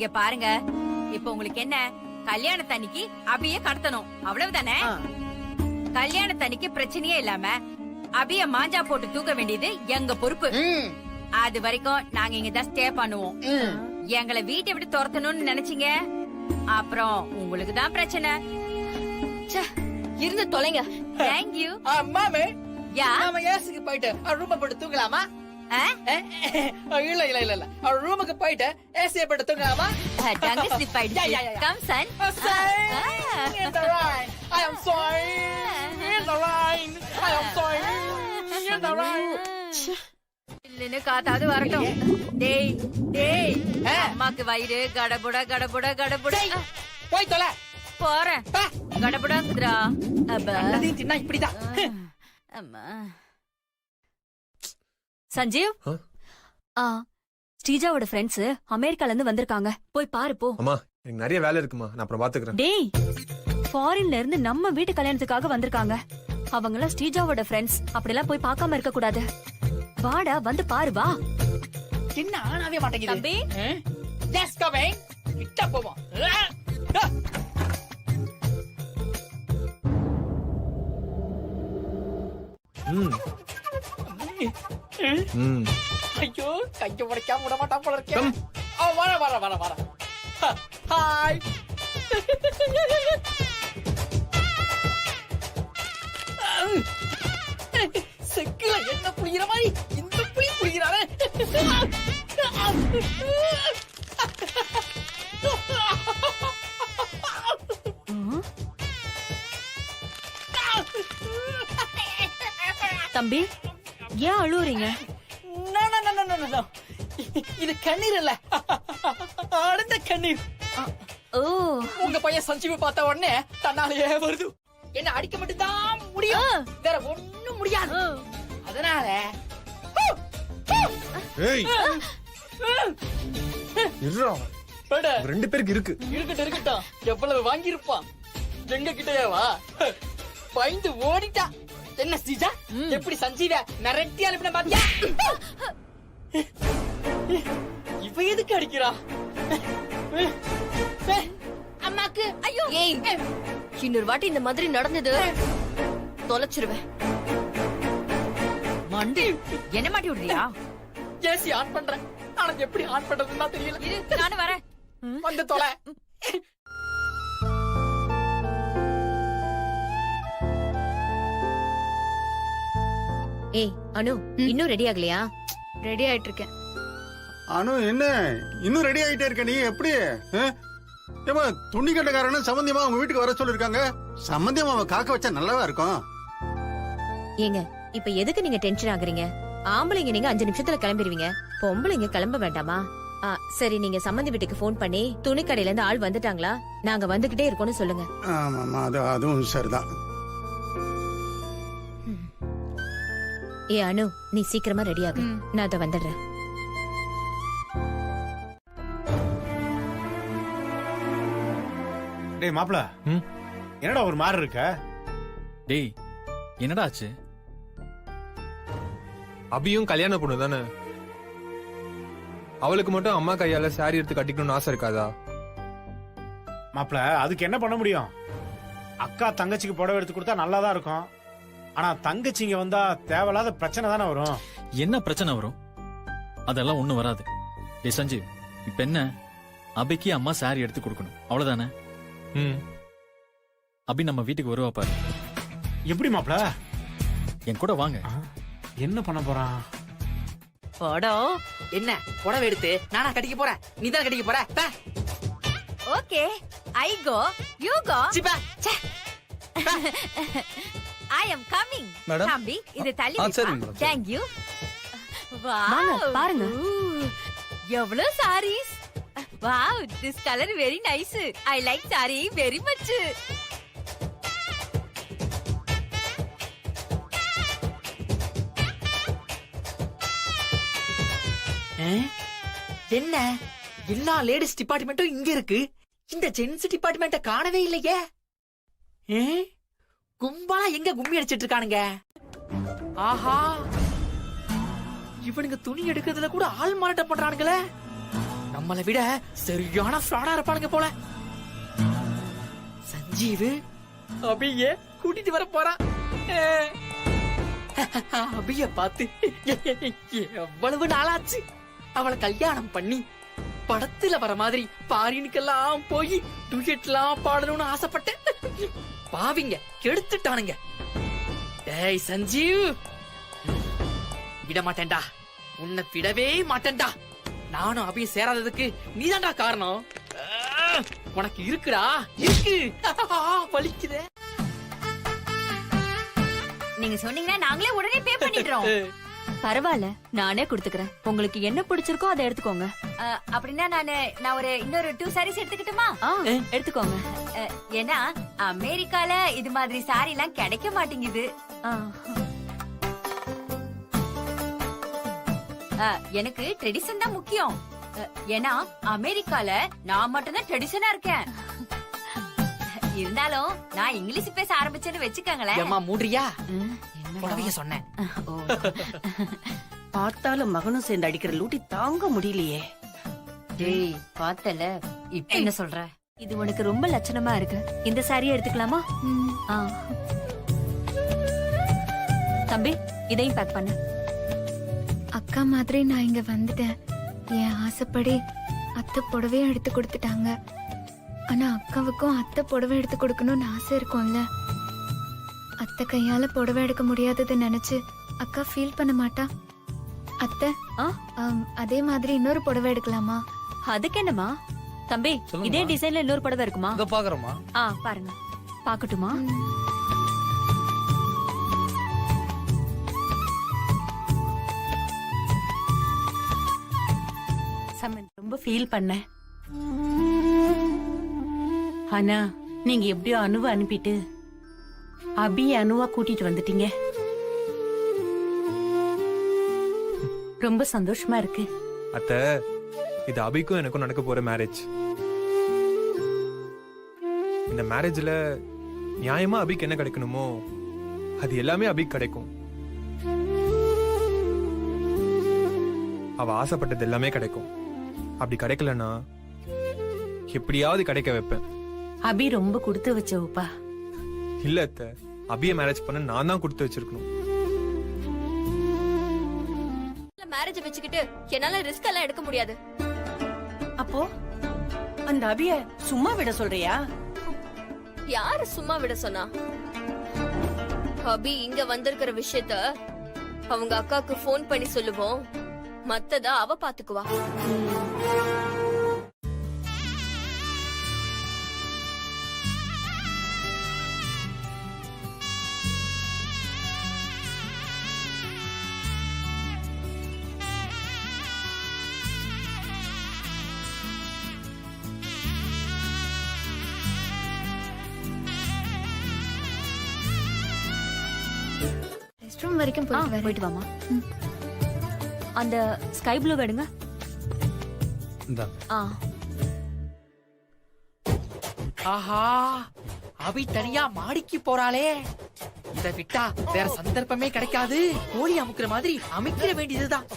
இங்க பாருங்க, இப்ப உங்களுக்கு என்ன, கல்யாணத்தன்னைக்கு அபிய கடத்தணும் அவ்வளவுதானே? கல்யாணத்தன்னைக்கு பிரச்சனையே இல்லாம அபிய மாஞ்சா போட்டு தூக்க வேண்டியது எங்க பொறுப்பு. அது வரைக்கும் நாங்க இங்கதான் ஸ்டே பண்ணுவோம். எங்களை வீட்டை விட்டு துரத்தணும்னு நினைச்சீங்க, அப்புறம் உங்களுக்கு தான் பிரச்சனை. இருந்து தொலைங்க. தேங்க்யூ. மாமே, யா நாம ஏசுக்கு போயிட்டு ரூம் போட்டு தூங்கலாமா? இல்ல இல்ல இல்ல இல்ல, ரூமுக்கு போயிட்டு ஏசிய போட்டு தூங்கலாமா? டங்கு ஸ்லிப் ஆயிடுச்சு. Come son. In the rain, I am sorry. In the rain, I am sorry. In the rain. இல்லன்னு காத்தாது வரட்டும். டேய் டேய், அம்மாக்கு வயிறு கடபுட கடபுட கடபுட. போய் தொலை. போறேன். கடபுடாங்குதுடா. அப்பா அதையும் தின்னா இப்படிதான். அம்மா. சஞ்சீவ், ஸ்ரீஜாவோட ஃப்ரெண்ட்ஸ் அமெரிக்கால இருந்து வந்திருக்காங்க. போய் பாரு போ. அம்மா, எனக்கு நிறைய வேலை இருக்குமா, நான் அப்புறம் பாத்துக்கிறேன். டேய், ஃபாரின்ல இருந்து நம்ம வீட்டு கல்யாணத்துக்காக வந்திருக்காங்க. அவங்கள ஸ்ரீஜாவோட ஃப்ரெண்ட்ஸ், அப்படிலாம் போய் பார்க்காம இருக்க கூடாது. வாடா, வந்து பாரு வா. என்ன ஆனாவே மாட்டேங்குது. தம்பி, எஸ் கமிங். கிட்ட போவோம். ஐயோ, கைய உடைக்காம விட மாட்டான் போல இருக்கேன். வர வர வர வர. ஹாய். செக்கில என்ன புளிகிற மாதிரி இந்த புளி புளிகிறானே. தம்பி, ஏன் அழுவுறீங்க? இது கண்ணீர் இல்ல, ஆனந்த கண்ணீர். ஓ, உங்க பையன் சஞ்சீவ பார்த்த உடனே தன்னாலேயே வருது. என்ன அடிக்க மட்டும்தான் முடியும், வேற ஒண்ணும் முடியாது. அதனால ஏய், இருடா. ரெண்டு பேருக்கு இருக்கு. இருக்கட்டும் இருக்கட்டும், எவ்வளவு வாங்கி இருப்பான் எங்க கிட்டேவா? பயந்து ஓடிட்டா. என்ன சீஜா, எப்படி சஞ்சீவ மிரட்டி அனுப்பின பாத்தியா? இவ எதுக்கு அடிக்கிறா? அம்மாக்கு ஐயோ. ஏய், இன்னொரு வாட்டி இந்த மாதிரி நடந்தது தொலைச்சிருவேன். மண்டி என்ன மாட்டி விடுறியா? ஏசி ஆன் பண்றேன், ஆனா எப்படி ஆன் பண்றதுன்னா தெரியல. இரு, நானும் வரேன். வந்து தொலை. ஏய் அனு, இன்னும் ரெடி ஆகலையா? ரெடி ஆயிட்டு இருக்கேன். அனு, என்ன இன்னும் ரெடி ஆயிட்டே இருக்க? நீ எப்படி? ஏமா, துணி கட்டக்காரன்னு சம்பந்தியமா உங்க வீட்டுக்கு வர சொல்லிருக்காங்க. சம்பந்தியமா அவன் காக்க வச்சா நல்லாவா இருக்கும்? ஏங்க, இப்ப எதுக்கு நீங்க டென்ஷன் ஆகுறீங்க? ஆம்பளைங்க நீங்க 5 நிமிஷத்துல கிளம்பிடுவீங்க, பொம்பளைங்க கிளம்ப வேண்டாமா? சரி, நீங்க சம்பந்தி வீட்டுக்கு போன் பண்ணி துணி கடையில இருந்து ஆள் வந்துட்டாங்களா, நாங்க வந்துகிட்டே இருக்கோம்னு சொல்லுங்க. ஆமாமா, அதுவும் சரிதான். ஏ அனு, நீ சீக்கிரமா ரெடி ஆகு, நான் அதை வந்துடுறேன். டேய் மாப்ள, என்னடா ஒரு மாதிரி இருக்க? டேய், என்னடா ஆச்சு? அபியும் கல்யாண பொண்ணு தானே, அவளுக்கு மட்டும் அம்மா கையால சாரி எடுத்து கட்டிக்கணும்னு ஆசை இருக்காதா? மாப்ள, அதுக்கு என்ன பண்ண முடியும்? அக்கா தங்கச்சிக்கு புடவை எடுத்து கொடுத்தா நல்லாதான் இருக்கும். ஆனா தங்கச்சிங்க வந்தா தேவையில்லாத பிரச்சனை தானே வரும். என்ன பிரச்சனை வரும்? அதெல்லாம் ஒண்ணும் வராது. டேய் சஞ்சீவ், இப்ப என்ன, அபிக்கு அம்மா சாரி எடுத்து கொடுக்கணும், அவ்வளவுதானே? அபி நம்ம வீட்டுக்கு வருவா பாரு. எப்படி மாப்ள? என் கூட வாங்க. என்ன பண்ண போறான்? படம் என்ன புடவை எடுத்து நானா கட்டிக்க போறேன், நீ தான் கட்டிக்க போற. Okay, I go, you go. சிப்பா, ஐ அம் கமிங். மேடம், தம்பி, இது தள்ளி சரி வைப்பா. மேடம். Thank you. வாங்க, பாருங்க. எவ்வளவு sarees. Wow, this color very nice. I like saree very much. என்ன எல்லா லேடிஸ் டிபார்ட்மெண்ட்டும் இங்க இருக்கு, இந்த ஜென்ஸ் டிபார்ட்மெண்ட்ட காணவே இல்லையே. கும்பலா எங்க கும்மி அடிச்சிட்டு இருக்கானுங்க? ஆஹா, இவனுங்க துணி எடுக்கிறதுல கூட ஆள் மாறாட்டம் பண்றானுங்களே. நம்மளை விட சரியான ஃப்ராடா இருப்பானுங்க போல. சஞ்சீவ் அபிய கூட்டிட்டு வர போறான். அபிய பார்த்து எவ்வளவு நாளாச்சு. அவளை கல்யாணம் பண்ணி படத்துல வர மாதிரி பாரினுக்கெல்லாம் போய் டூயட்லாம் பாடணும்னு ஆசைப்பட்டேன். பாவிங்க கெடுத்துட்டானுங்க. டேய் சஞ்சீவ், விட மாட்டேன்டா, உன்னை விடவே மாட்டேன்டா. நானும் அபிய சேராததுக்கு நீதான்டா காரணம். உனக்கு இருக்குடா, இருக்கு. வலிக்குதே. நீங்க சொன்னீங்கன்னா நாங்களே உடனே பே பண்ணிடுறோம். பரவாயில்ல, நானே குடுத்துக்கிறேன். உங்களுக்கு என்ன பிடிச்சிருக்கோ அதை எடுத்துக்கோங்க. அப்படின்னா நான் ஒரு இன்னொரு 2 sarees எடுத்துக்கிட்டுமா? எடுத்துக்கோங்க. ஏன்னா அமெரிக்கால இது மாதிரி சாரி எல்லாம் கிடைக்க மாட்டேங்குது. ஆ. எனக்கு ட்ரெடிஷன் தான் முக்கியம். ஏன்னா அமெரிக்கால நான் மட்டும்தான் ட்ரெடிஷனா இருக்கேன். இருந்தாலும் நான் இங்கிலீஷ் பேச ஆரம்பிச்சேன்னு வச்சுக்கோங்களேன். ஏம்மா மூடுறியா? புடவைய சொன்னேன். பார்த்தாலும் மகனும் சேர்ந்து அடிக்கிற லூட்டி தாங்க முடியலையே. டேய் பார்த்தல, இப்ப என்ன சொல்ற? இது உனக்கு ரொம்ப லட்சணமா இருக்கு. இந்த சாரியை எடுத்துக்கலாமா? ஆ. தம்பி, இதையும் பேக் பண்ணு. அக்கா மாதிரி நான் இங்க வந்துட்டேன். என் ஆசைப்படி அத்தை புடவையும் எடுத்து கொடுத்துட்டாங்க. ஆனா அக்காவுக்கும் அத்தை புடவை எடுத்து கொடுக்கணும்னு ஆசை இருக்கும்ல. அத்தை கையால புடவை எடுக்க முடியாததை நினைச்சு அக்கா ஃபீல் பண்ண மாட்டா? அத்தை, அதே மாதிரி இன்னொரு புடவை எடுக்கலாமா? அதுக்கு என்னமா தம்பி, இதே டிசைன்ல இன்னொரு புடவை இருக்குமா? பாக்குறோமா? பாருங்க. பாக்கட்டுமா? ரொம்ப ஃபீல் பண்ணேன். ஆனா நீங்க எப்படியோ அனுவை அனுப்பிட்டு அபிய அனுவா கூட்டிட்டு வந்துட்டீங்க. ரொம்ப சந்தோஷமா இருக்கு. அத்தை, இது அபிக்கும் எனக்கும் நடக்க போற மேரேஜ். இந்த மேரேஜ்ல நியாயமா அபிக்கு என்ன கிடைக்கணுமோ அது எல்லாமே அபிக்கு கிடைக்கும். அவ ஆசைப்பட்டது எல்லாமே கிடைக்கும். அப்படி கிடைக்கலன்னா எப்படியாவது கிடைக்க வைப்பேன். அபி ரொம்ப கொடுத்து வச்சவுப்பா. இல்ல அத்தை, அபிய மேரேஜ் பண்ண நான் தான் கொடுத்து வச்சிருக்கணும். மேரேஜ் வச்சுக்கிட்டு என்னால ரிஸ்க் எல்லாம் எடுக்க முடியாது. அப்போ அந்த அபிய சும்மா விட சொல்றியா? யாரு சும்மா விட சொன்னா? அபி இங்க வந்திருக்கிற விஷயத்த அவங்க அக்காக்கு போன் பண்ணி சொல்லுவோம். மத்தத அவ பாத்துக்குவா. ரெஸ்ட் ரூம் வரைக்கும் போயிட்டு வாமா. அந்த ஸ்கை ப்ளூ எடுங்க. ஆஹா, அபி தனியா மாடிக்கு போறாளே. இத விட்டா வேற சந்தர்ப்பமே கிடைக்காது. கோழி அமுக்குற மாதிரி அமைக்கிற வேண்டியதுதான்.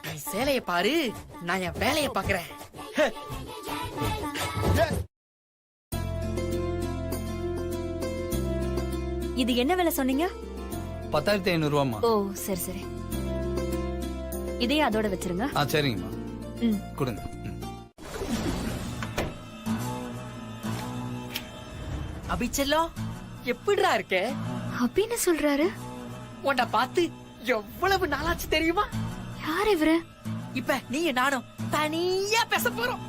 நீ சேலைய பாரு, நான் என் வேலைய பாக்குறேன். இது என்ன விலை சொன்னீங்க? 10,500 ரூபாமா. ஓ சரி சரி, இதையே அதோட வச்சிருங்க. சரிங்கம்மா. கொடுங்க. அபிச்செல்லம், எப்படிடா இருக்க? அப்படின்னு சொல்றாரு. உன்னை பார்த்து எவ்வளவு நாளாச்சு தெரியுமா? யார் இவரு? இப்ப நீங்க நானும் தனியா பேச போறோம்.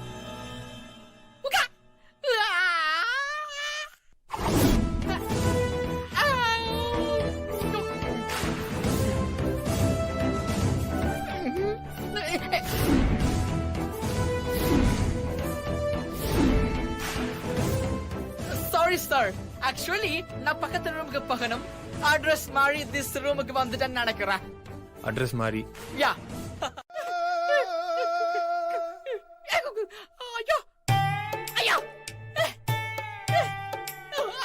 சாரி சார், ஆக்சுவலி நான் பக்கத்து ரூமுக்கு போகணும். அட்ரஸ் மாறி திஸ் ரூமுக்கு வந்துட்டேன்னு நினைக்கிறேன். அட்ரஸ் மாறி? யா. ஐயோ ஐயோ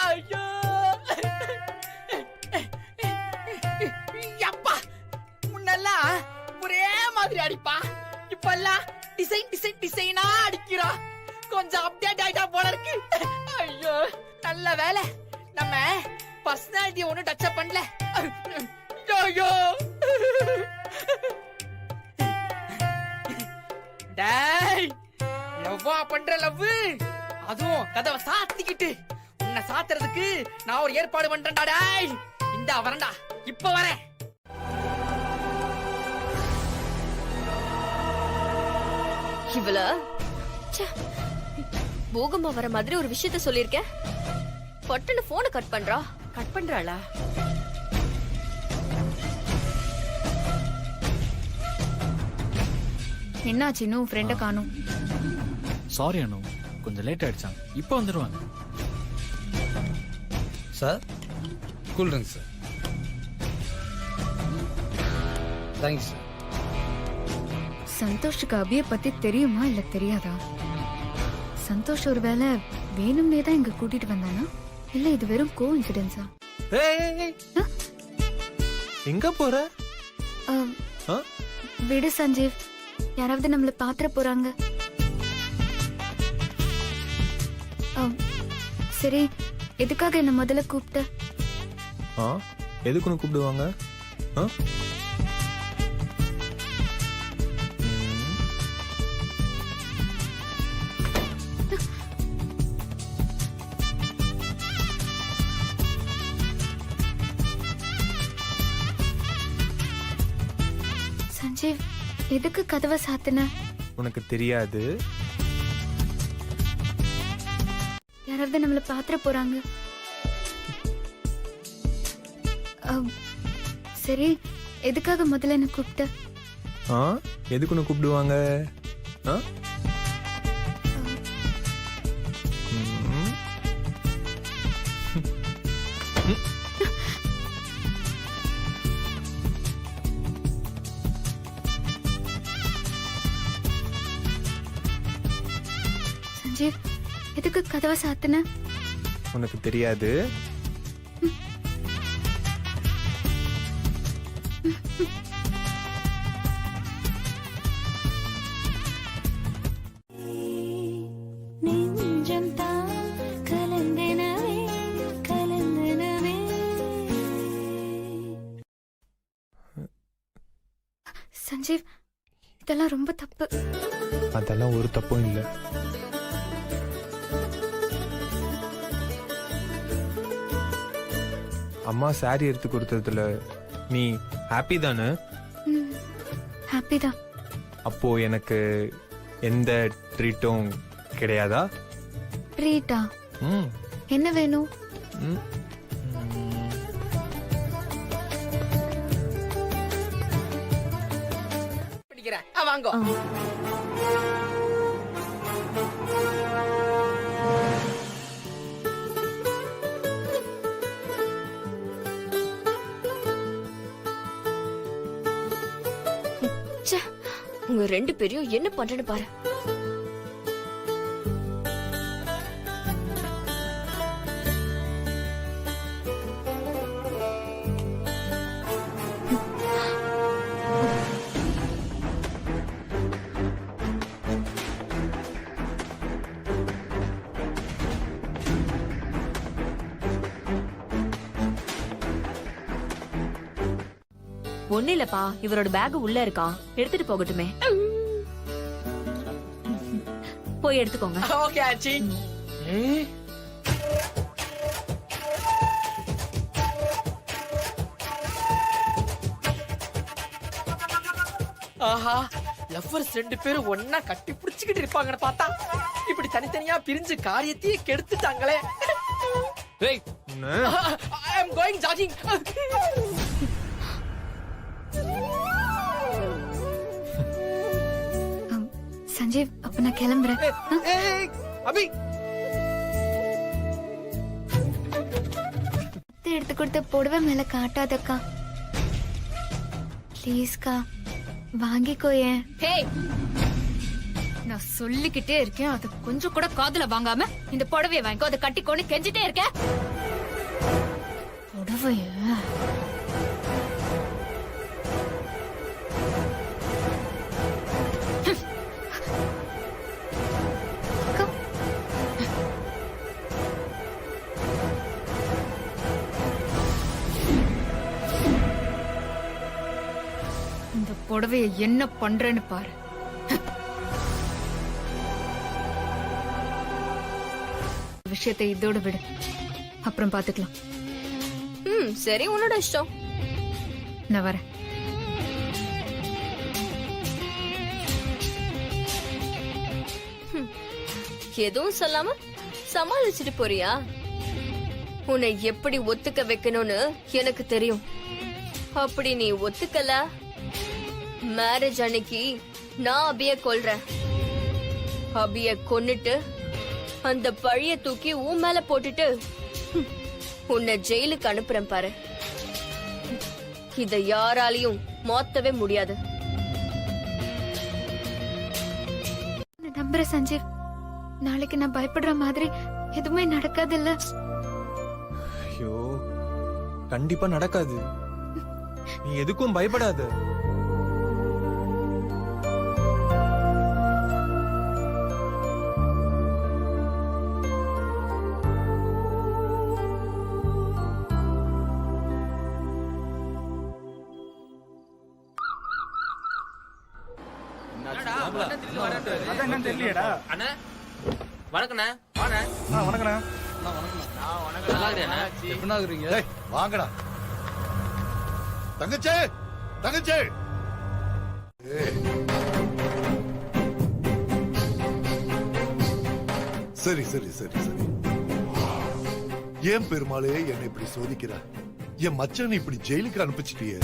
ஐயோ, யப்பா. டிசைனா அடிக்கிறா. கொஞ்சம் அப்டேட் ஆயிட்டா போல இருக்கு. ஐயோ நல்ல வேலை நம்ம பர்சனாலிட்டி ஒன்னும் டச் அப் பண்ணல. ஐயோ டேய் லவ்வா பண்ற லவ், அதுவும் கதவை சாத்திக்கிட்டு உன்னை சாத்துறதுக்கு நான் ஒரு ஏற்பாடு பண்றேன்டா. டேய் இந்த வரண்டா இப்ப வரேன். இவள பூகம்பா வர மாதிரி ஒரு விஷயத்த சொல்லிருக்கேன், பட்டுன்னு போனை கட் பண்றா. கட் பண்றாளா? என்னாச்சு இன்னும் ஃப்ரெண்ட காணும்? சாரி அனு, கொஞ்சம் லேட் ஆயிடுச்சாங்க. இப்போ வந்துடுவாங்க. Sir cool drink sir. Thanks sir. சந்தோஷுக்கு அபிய பத்தி தெரியுமா இல்ல தெரியாதா? சந்தோஷ் ஒருவேளை வேணும்னே தான் இங்க கூட்டிட்டு வந்தானா இல்ல இது வெறும் கோ இன்சிடென்ஸா? எங்க போற? ஆ? விடு சஞ்சீவ், யாராவது நம்மள பாத்திர போறாங்க. சரி, எதுக்காக என்ன முதல்ல கூப்பிட்ட? எதுக்குன்னு கூப்பிடுவாங்க? ஆ? சஞ்சீவ், எதுக்கு கதவை சாத்தின? உனக்கு தெரியாது. யாராவது நம்மள பாத்திர போறாங்க. சரி, எதுக்காக முதல்ல என்ன கூப்பிட்ட? எதுக்குன்னு கூப்பிடுவாங்க? ஆ? சஞ்சீவ், எதுக்கு கதவை சாத்தின? உனக்கு தெரியாது. சஞ்சீவ், இதெல்லாம் ரொம்ப தப்பு. அதெல்லாம் ஒரு தப்பும் இல்லை. அம்மா சாரி எடுத்து கொடுத்ததுல நீ ஹாப்பி தானே? ஹாப்பி தான். அப்போ எனக்கு எந்த ட்ரீட்டும் கிடையாதா? ட்ரீட்டா? என்ன வேணும்? பிடிக்கிறேன், வாங்கோ. உங்க ரெண்டு பேரையும் என்ன பண்றேன்னு பாரு. ஒண்ணு இல்லப்பா, இவரோட பேக் உள்ள இருக்கான், எடுத்துட்டு போகட்டுமே. போய் எடுத்துக்கோங்க. ஓகே ஆச்சி. ஆஹா, லவ்வர்ஸ் ரெண்டு பேரும் ஒன்னா கட்டி பிடிச்சுக்கிட்டு இருப்பாங்கன்னு பார்த்தா இப்படி தனித்தனியா பிரிஞ்சு காரியத்தையே கெடுத்துட்டாங்களே. I am going jogging. Sanjeev, அப்ப நான் கிளம்புறேன். அபி, எடுத்து கொடுத்த புடவை மேல காட்டாதக்கா, ப்ளீஸ்க்கா, வாங்கிக்கோயேன். நான் சொல்லிக்கிட்டே இருக்கேன், அது கொஞ்சம் கூட காதுல வாங்காம இந்த புடவைய வாங்கிக்கோ, அதை கட்டிக்கோன்னு கெஞ்சிட்டே இருக்க. புடவைய புடவைய என்ன பண்றேன்னு பாரு. விஷயத்தை இதோட விடு, அப்புறம் பாத்துக்கலாம். சரி, உன்னோட இஷ்டம். நான் வரேன். எதுவும் சொல்லாம சமாளிச்சுட்டு போறியா? உன்னை எப்படி ஒத்துக்க வைக்கணும்னு எனக்கு தெரியும். அப்படி நீ ஒத்துக்கல, மேரேஜ் அன்னைக்கு நான் அபிய கொல்றேன். அபிய கொன்னுட்டு அந்த பழிய தூக்கி உன் மேல போட்டுட்டு உன்னை ஜெயிலுக்கு அனுப்புறேன் பாரு. இத யாராலையும் மாத்தவே முடியாது. நான் நம்புறேன் சஞ்சீவ். நாளைக்கு நான் பயப்படுற மாதிரி எதுவுமே நடக்காது இல்ல? ஐயோ, கண்டிப்பா நடக்காது. நீ எதுக்கும் பயப்படாத. தெரியலடா. அண்ணா வணக்கண்ணா. வாண்ணா. வணக்கண்ணா. நல்லா இருக்கேண்ணா. எப்படின்னா இருக்கிறீங்க? வாங்கடா தங்கச்சே, தங்கச்சே. சரி சரி சரி சரி. ஏன் பெருமாளே என்னை இப்படி சோதிக்கிற? என் மச்சான் இப்படி ஜெயிலுக்கு அனுப்பிச்சிட்டியே.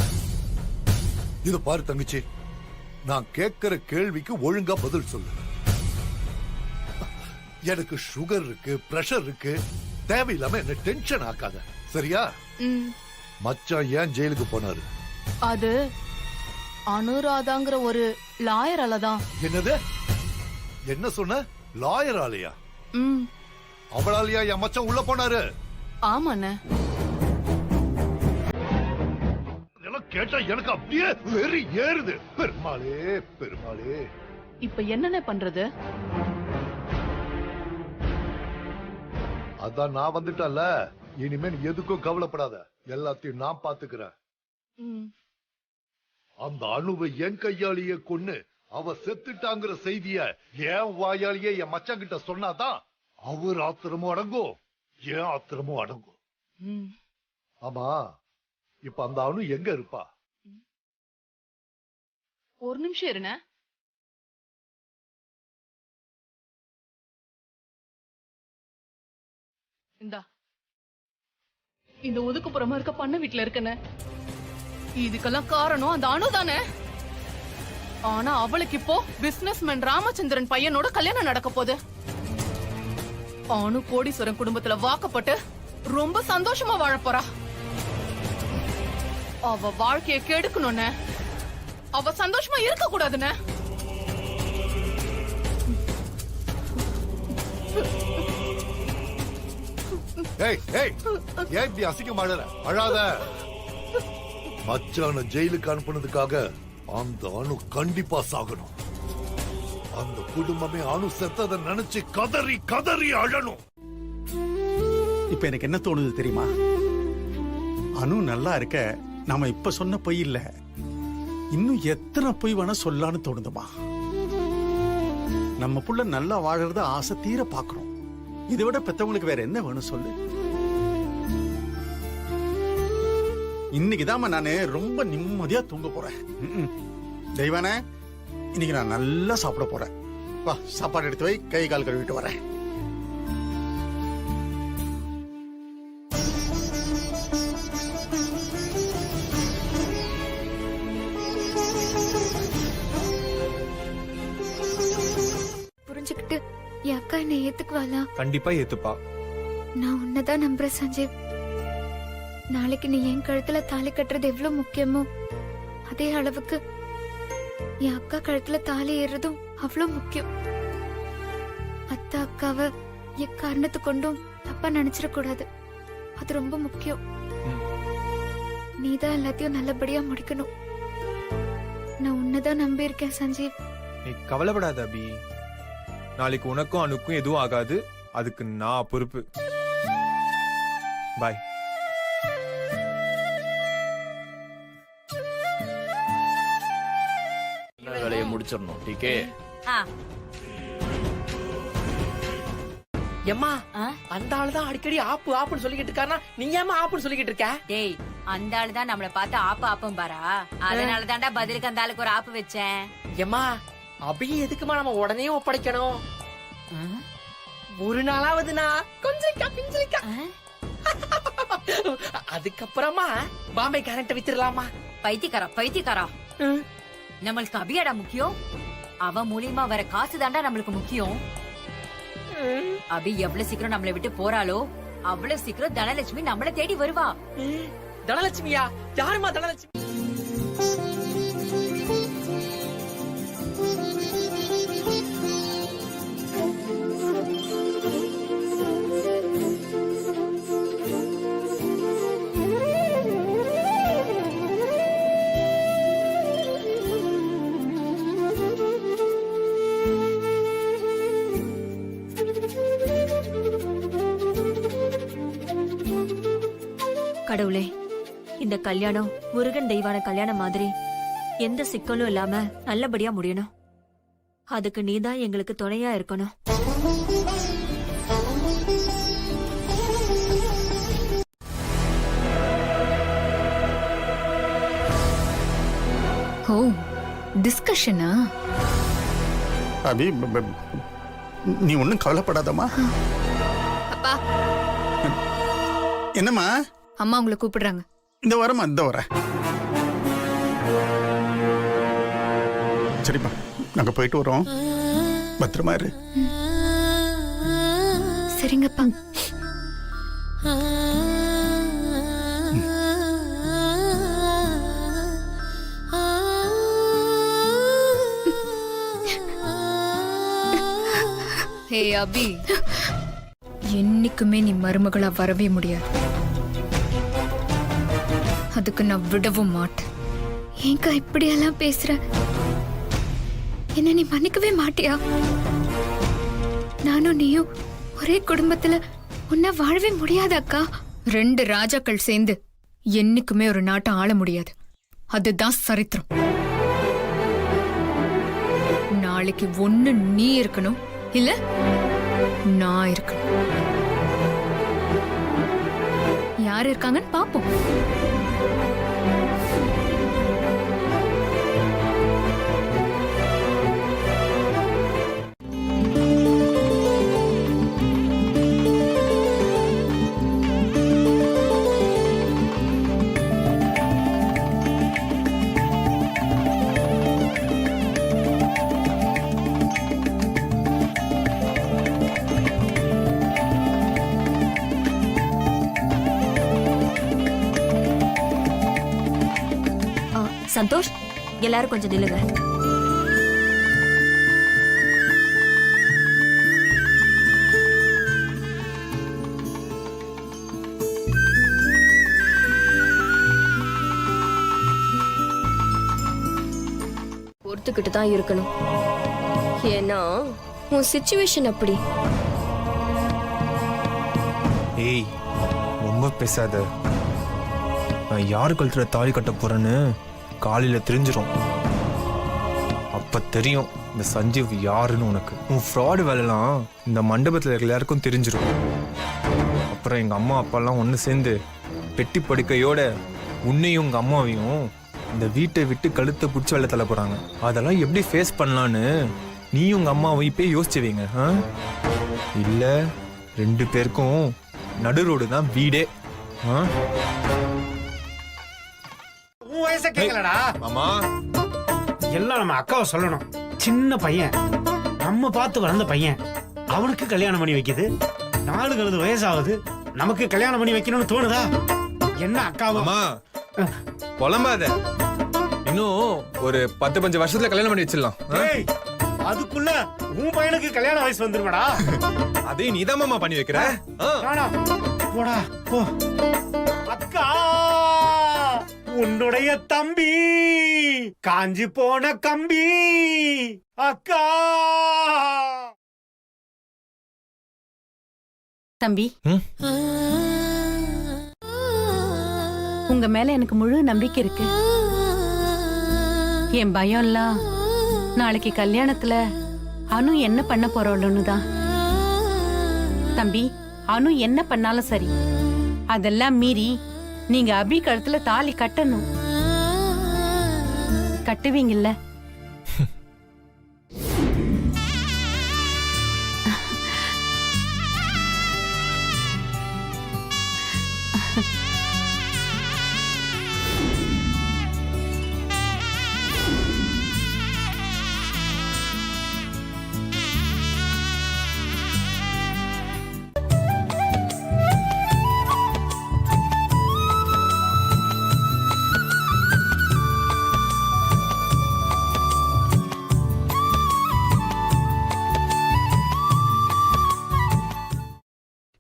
இத பாரு தங்கச்சி, நான் கேட்கிற கேள்விக்கு ஒழுங்கா பதில் சொல்லு. எனக்கு சுகர் இருக்கு, பிரஷர் இருக்கு, தேவையில்லாம என்ன டென்ஷன் ஆக்காத, சரியா? மச்சான் ஏன் ஜெயிலுக்கு போனாரு? அது அனுராதாங்கிற ஒரு லாயரால தான். என்னது? என்ன சொன்ன? லாயர் ஆலையா? அவளாலையா என் மச்சான் உள்ள போனாரு? ஆமாண்ணே. கேட்டா எனக்கு அப்படியே வெறி ஏறுது. பெருமாளே பெருமாளே. இப்ப என்னென்ன பண்றது? அதான் நான் வந்துட்டல, இனிமே நீ எதுக்கும் கவலைப்படாத, எல்லாத்தையும் நான் பாத்துக்கிறேன். அந்த அணுவை என் கையாலேயே கொன்னு அவ செத்துட்டாங்கிற செய்திய என் வாயாலேயே என் மச்சான் கிட்ட சொன்னாதான் அவர் ஆத்திரமும் அடங்கும், ஏன் ஆத்திரமும் அடங்கும். ஆமா, இப்ப அந்த அணு எங்க இருப்பா? ஒரு நிமிஷம் இருண்ண. இந்தா, இந்த ஒதுக்குப்புறமா இருக்க பண்ண வீட்டுல இருக்கன. இதுக்கெல்லாம் காரணம் அந்த அணு தானே. ஆனா அவளுக்கு இப்போ பிசினஸ்மேன் ராமச்சந்திரன் பையனோட கல்யாணம் நடக்க போகுது. அணு கோடீஸ்வரன் குடும்பத்துல வாக்கப்பட்டு ரொம்ப சந்தோஷமா வாழ போறா. அவ வாழ்க்கைய கெடுக்கணும்னு, அவ சந்தோஷமா இருக்க கூடாதுன்னு. ஏய் ஏய், ஏன் இப்படி அசிங்கம் அழற? அழாத. மச்சான ஜெயிலுக்கு அனுப்புனதுக்காக அந்த அணு கண்டிப்பா சாகணும். அந்த குடும்பமே அணு செத்ததை நினைச்சு கதறி கதறி அழணும். இப்ப எனக்கு என்ன தோணுது தெரியுமா? அனு நல்லா இருக்க நாம இப்ப சொன்ன பொய் இல்ல, இன்னும் எத்தனை பொய் வேணா சொல்லான்னு தோணுதுமா. நம்ம புள்ள நல்லா வாழறத ஆசை தீர பாக்குறோம். இதை விட பெத்தவங்களுக்கு வேற என்ன வேணும் சொல்லு? இன்னைக்குதான் நானு ரொம்ப நிம்மதியா தூங்க போறேன். தெய்வானே, இன்னைக்கு நான் நல்லா சாப்பிட போறேன். வா, சாப்பாடு எடுத்து வை, கை கால் கழுவிட்டு வரேன். புரிஞ்சுக்கிட்டு என் அக்கா என்னை ஏத்துக்குவாளா? கண்டிப்பா ஏத்துப்பா. நான் உன்னதான் நம்புறேன் சஞ்சீவ். நாளைக்கு நீ என் கழுத்துல தாலி கட்டுறது எவ்வளவு முக்கியமோ அதே அளவுக்கு என் அக்கா கழுத்துல தாலி ஏறுறதும் அவ்வளவு முக்கியம். அத்தா அக்காவை எக்காரணத்து கொண்டும் தப்பா நினைச்சிடக்கூடாது. அது ரொம்ப முக்கியம். நீதான் எல்லாத்தையும் நல்லபடியா முடிக்கணும். நான் உன்னதான் நம்பி இருக்கேன் சஞ்சீவ். நீ கவலைப்படாத அபி. நாளைக்கு உனக்கும் அணுக்கும் எதுவும் ஆகாது. அதுக்கு நான் பொறுப்பு. பாய். முடிச்சிடணும். டிகே ஆ, எம்மா ஆ? அந்த ஆளுதான் அடிக்கடி ஆப்பு ஆப்புன்னு சொல்லிக்கிட்டு இருக்காருன்னா நீ ஏமா ஆப்புன்னு சொல்லிக்கிட்டு இருக்க? டேய் அந்த ஆளு தான் நம்மள பார்த்து ஆப்பு ஆப்பும் பாரா, அதனால தான்டா பதிலுக்கு அந்த ஆளுக்கு ஒரு ஆப்பு வச்சேன். எம்மா அபியை எதுக்குமா நம்ம உடனே ஒப்படைக்கணும்? ஒரு நாளாவது நான் கொஞ்சம் அதுக்கப்புறமா பாம்பே கரண்ட் வித்துடலாமா? பைத்தியக்காரா நம்மளுக்கு அபியாடா முக்கியம், அவ மூலியமா வர காசு தாண்டா நம்மளுக்கு முக்கியம். அபி எவ்வளவு சீக்கிரம் நம்மளை விட்டு போறாளோ அவ்வளவு சீக்கிரம் தனலட்சுமி நம்மள தேடி வருவா. தனலட்சுமியா? யாருமா தனலட்சுமி? கடவுளே, இந்த கல்யாணம் முருகன் தெய்வான கல்யாணம் மாதிரி எந்த சிக்கலும் இல்லாம நல்லபடியா முடியணும். அதுக்கு நீதான் எங்களுக்கு துணையா இருக்கணும். ஓ, டிஸ்கஷனா? அபி நீ ஒன்றும் கவலைப்படாதம்மா. அப்பா, என்னம்மா? அம்மா உங்களை கூப்பிடுறாங்க. இந்த வரமா இந்த வர. சரிப்பா, நாங்க போயிட்டு வரோம். பத்திரமா இரு. சரிங்கப்பா. ஹே அபி, என்னைக்குமே நீ மருமகளா வரவே முடியாது. அதுக்கு நான் விடவும் மாட்டேன். ஏங்கா இப்படியெல்லாம் பேசுற? என்ன நீ மன்னிக்கவே மாட்டியா? நானும் நீயும் ஒரே குடும்பத்துல ஒன்னா வாழவே முடியாது அக்கா. 2 ராஜாக்கள் சேர்ந்து என்னைக்குமே ஒரு நாட்டை ஆள முடியாது. அதுதான் சரித்திரம். நாளைக்கு ஒண்ணு நீ இருக்கணும், இல்ல நான் இருக்கணும். யார் இருக்காங்கன்னு பாப்போம். சந்தோஷ், எல்லாரும் கொஞ்சம் நில்லுங்க. பொறுத்துக்கிட்டு தான் இருக்கணும். ஏன்னா உன் சிச்சுவேஷன் அப்படி. ஏய் ரொம்ப பேசாத. நான் யாரு கழுத்துல தாலி கட்ட போறேன்னு காலையில தெரிஞ்சிடும். அப்ப தெரியும் இந்த சஞ்சீவ் யாருன்னு உனக்கு. உன் ஃப்ராடு வேலைலாம் இந்த மண்டபத்துல இருக்கிற எல்லாருக்கும் தெரிஞ்சிடும். அப்புறம் எங்க அம்மா அப்பாலாம் ஒன்று சேர்ந்து பெட்டி படுக்கையோட உன்னையும் உங்க அம்மாவையும் இந்த வீட்டை விட்டு கழுத்தை பிடிச்சி வெளில தள்ள போறாங்க. அதெல்லாம் எப்படி ஃபேஸ் பண்ணலான்னு நீயும் உங்க அம்மாவை இப்பயே யோசிச்சு வைங்க. இல்ல 2 பேருக்கும் நடு ரோடு தான் வீடே. உன் வயசை கேட்கலடா மாமா. எல்லாம் நம்ம அக்காவை சொல்லணும். சின்ன பையன், நம்ம பார்த்து வளர்ந்த பையன், அவனுக்கு கல்யாணம் பண்ணி வைக்குது. 4 வயசாகுது, நமக்கு கல்யாணம் பண்ணி வைக்கணும்னு தோணுதா? என்ன அக்காவா? புலம்பாத. இன்னும் ஒரு 10-15 வருஷத்துல கல்யாணம் பண்ணி வச்சிடலாம். அதுக்குள்ள உன் பையனுக்கு கல்யாண வயசு வந்துருமாடா? அதையும் நீதான் மாமா பண்ணி வைக்கிற. போடா போ. அக்கா, உன்னுடைய தம்பி காஞ்சி போன கம்பி. அக்கா தம்பி, உங்க மேல எனக்கு முழு நம்பிக்கை இருக்கு. என் பயம் எல்லாம் நாளைக்கு கல்யாணத்துல அனு என்ன பண்ண போறோம்னு தான். தம்பி, அனு என்ன பண்ணாலும் சரி, அதெல்லாம் மீறி நீங்க அபி கழுத்துல தாலி கட்டணும். கட்டுவீங்கல்ல?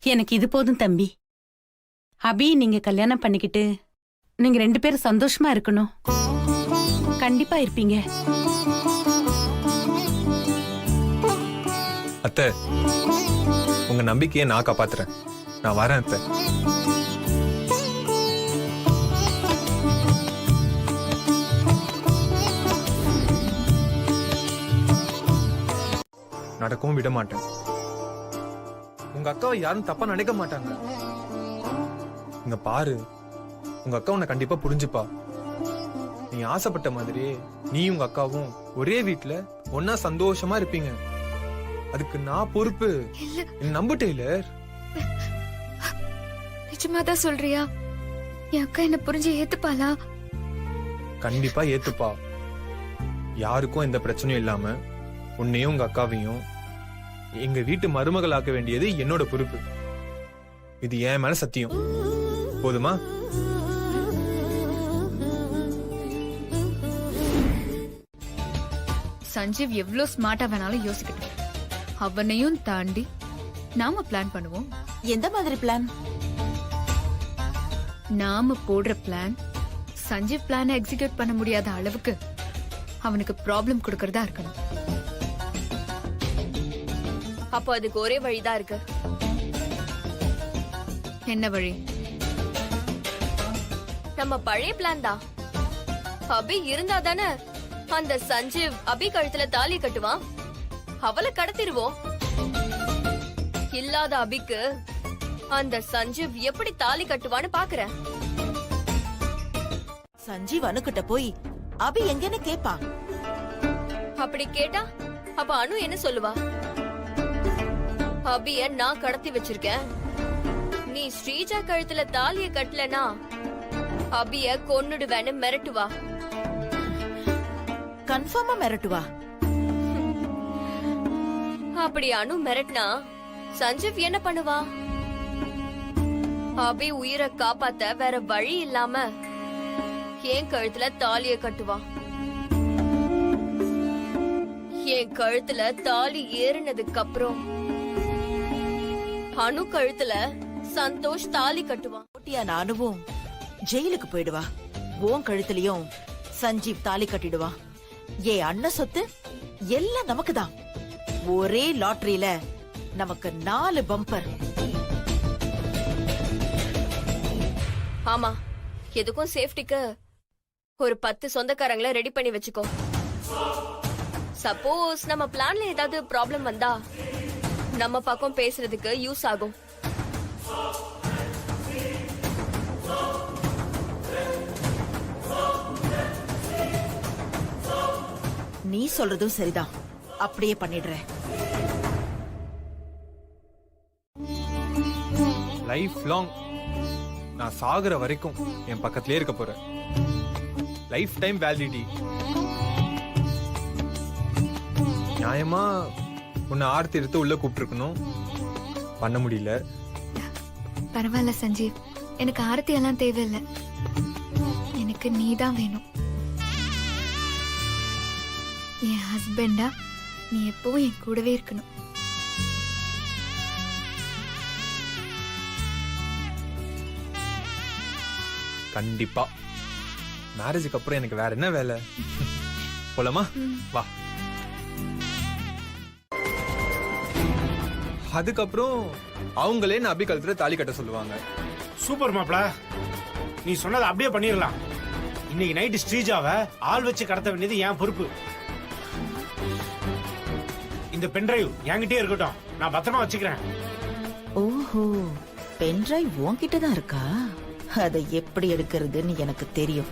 எனக்கு இது போதும் தம்பி. அபி நீங்க கல்யாணம் பண்ணிக்கிட்டு நீங்க 2 பேரும் சந்தோஷமா இருக்கணும். கண்டிப்பா இருப்பீங்க. அத்தை, உங்க நம்பிக்கையை நான் காப்பாத்துறேன். நான் வரேன் அத்தை. நடக்கவும் விட மாட்டேன். உங்க அக்காவை யாரும் தப்பா நினைக்க மாட்டாங்க. இங்க பாரு, உங்க அக்கா உன்னை கண்டிப்பா புரிஞ்சுப்பா. நீ ஆசைப்பட்ட மாதிரியே நீ உங்க அக்காவும் ஒரே வீட்டுல ஒன்னா சந்தோஷமா இருப்பீங்க. அதுக்கு நான் பொறுப்பு. நம்பு டெய்லர். நிஜமாதான் சொல்றியா? என் அக்கா என்ன புரிஞ்சு ஏத்துப்பாளா? கண்டிப்பா ஏத்துப்பா. யாருக்கும் எந்த பிரச்சனையும் இல்லாம உன்னையும் உங்க அக்காவையும் எங்க வீட்டு மருமகள் ஆக்க வேண்டியது என்னோட பொறுப்பு. இது என் மேல சத்தியம். போதுமா? சஞ்சீவ் எவ்வளவு ஸ்மார்ட்டா வேணாலும் யோசிக்கட்டும். அவனையும் தாண்டி நாம பிளான் பண்ணுவோம். எந்த மாதிரி பிளான்? நாம போடுற பிளான் சஞ்சீவ் பிளானை எக்ஸிக்யூட் பண்ண முடியாத அளவுக்கு அவனுக்கு ப்ராப்ளம் கொடுக்கறதா இருக்கணும். அப்போ அதுக்கு ஒரே வழிதான் இருக்கு. என்ன வழி? நம்ம பழைய பிளான் தான். அபி இருந்தா தானே அந்த சஞ்சீவ் அபி கழுத்துல தாலி கட்டுவான். அவளை கடத்திடுவோம். இல்லாத அபிக்கு அந்த சஞ்சீவ் எப்படி தாலி கட்டுவான்னு பாக்குறேன். சஞ்சீவ் அனுக்கிட்ட போய் அபி எங்கன்னு கேப்பா. அப்படி கேட்டா அப்ப அனு என்ன சொல்லுவா? அபிய நான் கடத்தி வச்சிருக்கேன், நீ ஸ்ரீஜா கழுத்துல தாலிய கட்டலனா அபிய கொன்னுடுவேன்னு மிரட்டுவா. கன்ஃபார்மா மிரட்டுவா. அப்படி அனு மிரட்டினா சஞ்சீவ் என்ன பண்ணுவா? அபி உயிரை காப்பாத்த வேற வழி இல்லாம என் கழுத்துல தாலிய கட்டுவா. என் கழுத்துல தாலி ஏறினதுக்கு அப்புறம் அனு கழுத்துல சந்தோஷ் தாலி கட்டுவான். போட்டியான அனுவும் ஜெயிலுக்கு போயிடுவா. உன் கழுத்துலயும் சஞ்சீவ் தாலி கட்டிடுவா. ஏ அண்ணன் சொத்து எல்லாம் நமக்கு தான். ஒரே லாட்டரியில நமக்கு 4 பம்பர். ஆமா, எதுக்கும் சேஃப்டிக்கு ஒரு 10 சொந்தக்காரங்களை ரெடி பண்ணி வச்சுக்கோ. சப்போஸ் நம்ம பிளான்ல ஏதாவது ப்ராப்ளம் வந்தா நம்ம பக்கம் பேசுறதுக்கு யூஸ் ஆகும். நீ சொல்றதும் சரிதான். அப்படியே பண்ணிடுறேன். லைஃப் லாங் நான் சாகுற வரைக்கும் என் பக்கத்திலே இருக்க போறேன். Life time validity. நியாயமா உன்னை ஆர்த்தி எடுத்து உள்ள கூப்பிட்டுருக்கணும், பண்ண முடியல. பரவாயில்ல சஞ்சீவ், எனக்கு ஆரத்தி எல்லாம் தேவையில்லை. எனக்கு நீதான் வேணும். என் ஹஸ்பண்டா நீ எப்பவும் என் கூடவே இருக்கணும். கண்டிப்பா. மேரேஜுக்கு அப்புறம் எனக்கு வேற என்ன வேலை? போலாமா? வா. அதுக்கப்புறம் அவங்களே நான் அபி கழுத்துல தாலி கட்ட சொல்லுவாங்க. சூப்பர் மாப்ள, நீ சொன்னதை அப்படியே பண்ணிடலாம். இன்னைக்கு நைட்டு ஸ்ரீஜாவை ஆள் வச்சு கடத்த வேண்டியது என் பொறுப்பு. இந்த பென்டிரைவ் என்கிட்டயே இருக்கட்டும், நான் பத்திரமா வச்சுக்கிறேன். ஓஹோ, பென்டிரைவ் உன்கிட்ட தான் இருக்கா? அதை எப்படி எடுக்கிறதுன்னு எனக்கு தெரியும்,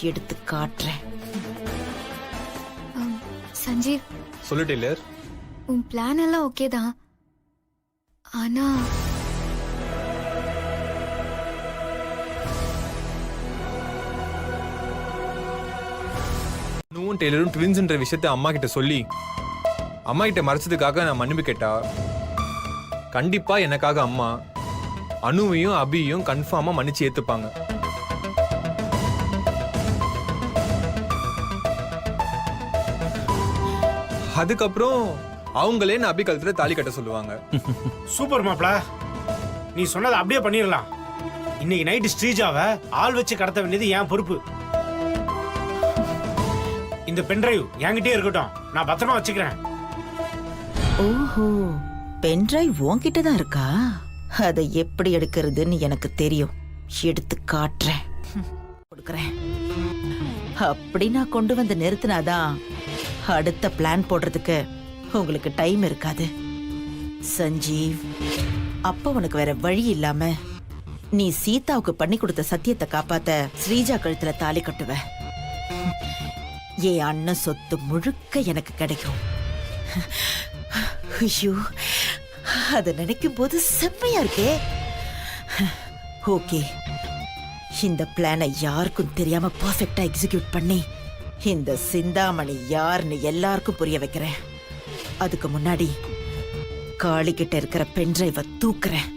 எடுத்து காட்டுறேன். சஞ்சீவ், சொல்லு டெய்லர். உன் பிளான் எல்லாம் ஓகே தான், ஆனா அனுவும் டெய்லரும் ட்வின்ஸ்ன்ற விஷயத்தை அம்மா கிட்ட சொல்லி அம்மா கிட்ட மறைச்சதுக்காக நான் மன்னிப்பு கேட்டா, கண்டிப்பா எனக்காக அம்மா அனுவையும் அபியையும் கன்ஃபார்மா மன்னிச்சு ஏத்துப்பாங்க. அதுக்கப்புறம் அவங்களே நான் அபி கழுத்துல தாலி கட்ட சொல்லுவாங்க. சூப்பர் மாப்ள, நீ சொன்னதை அப்படியே பண்ணிடலாம். இன்னைக்கு நைட்டு ஸ்ரீஜாவை ஆள் வச்சு கடத்த வேண்டியது என் பொறுப்பு. இந்த பென்டிரைவ் என்கிட்டயே இருக்கட்டும், நான் பத்திரமா வச்சுக்கிறேன். ஓஹோ, பென்டிரைவ் உன்கிட்ட தான் இருக்கா? அதை எப்படி எடுக்கிறதுன்னு எனக்கு தெரியும், எடுத்து காட்டுறேன். கொடுக்கறேன். அப்படி நான் கொண்டு வந்து நிறுத்தினாதான் அடுத்த பிளான் போடுறதுக்கு உங்களுக்கு டைம் இருக்காது. சஞ்சீவ், அப்ப உனக்கு வேற வழி இல்லாம நீ சீதாவுக்கு பண்ணி கொடுத்த சத்தியத்தை காப்பாத்த ஸ்ரீஜா கழுத்துல தாலி கட்டுவ. என் அண்ணன் சொத்து முழுக்க எனக்கு கிடைக்கும். ஐயோ, அத நினைக்கும் போது செம்மையா இருக்கே. ஓகே, இந்த பிளானை யாருக்கும் தெரியாம பர்ஃபெக்டா எக்ஸிக்யூட் பண்ணி இந்த சிந்தாமணி யாருன்னு எல்லாருக்கும் புரிய வைக்கிறேன். அதுக்கு முன்னாடி காளி கிட்ட இருக்கிற பென்டிரைவ தூக்குறேன்.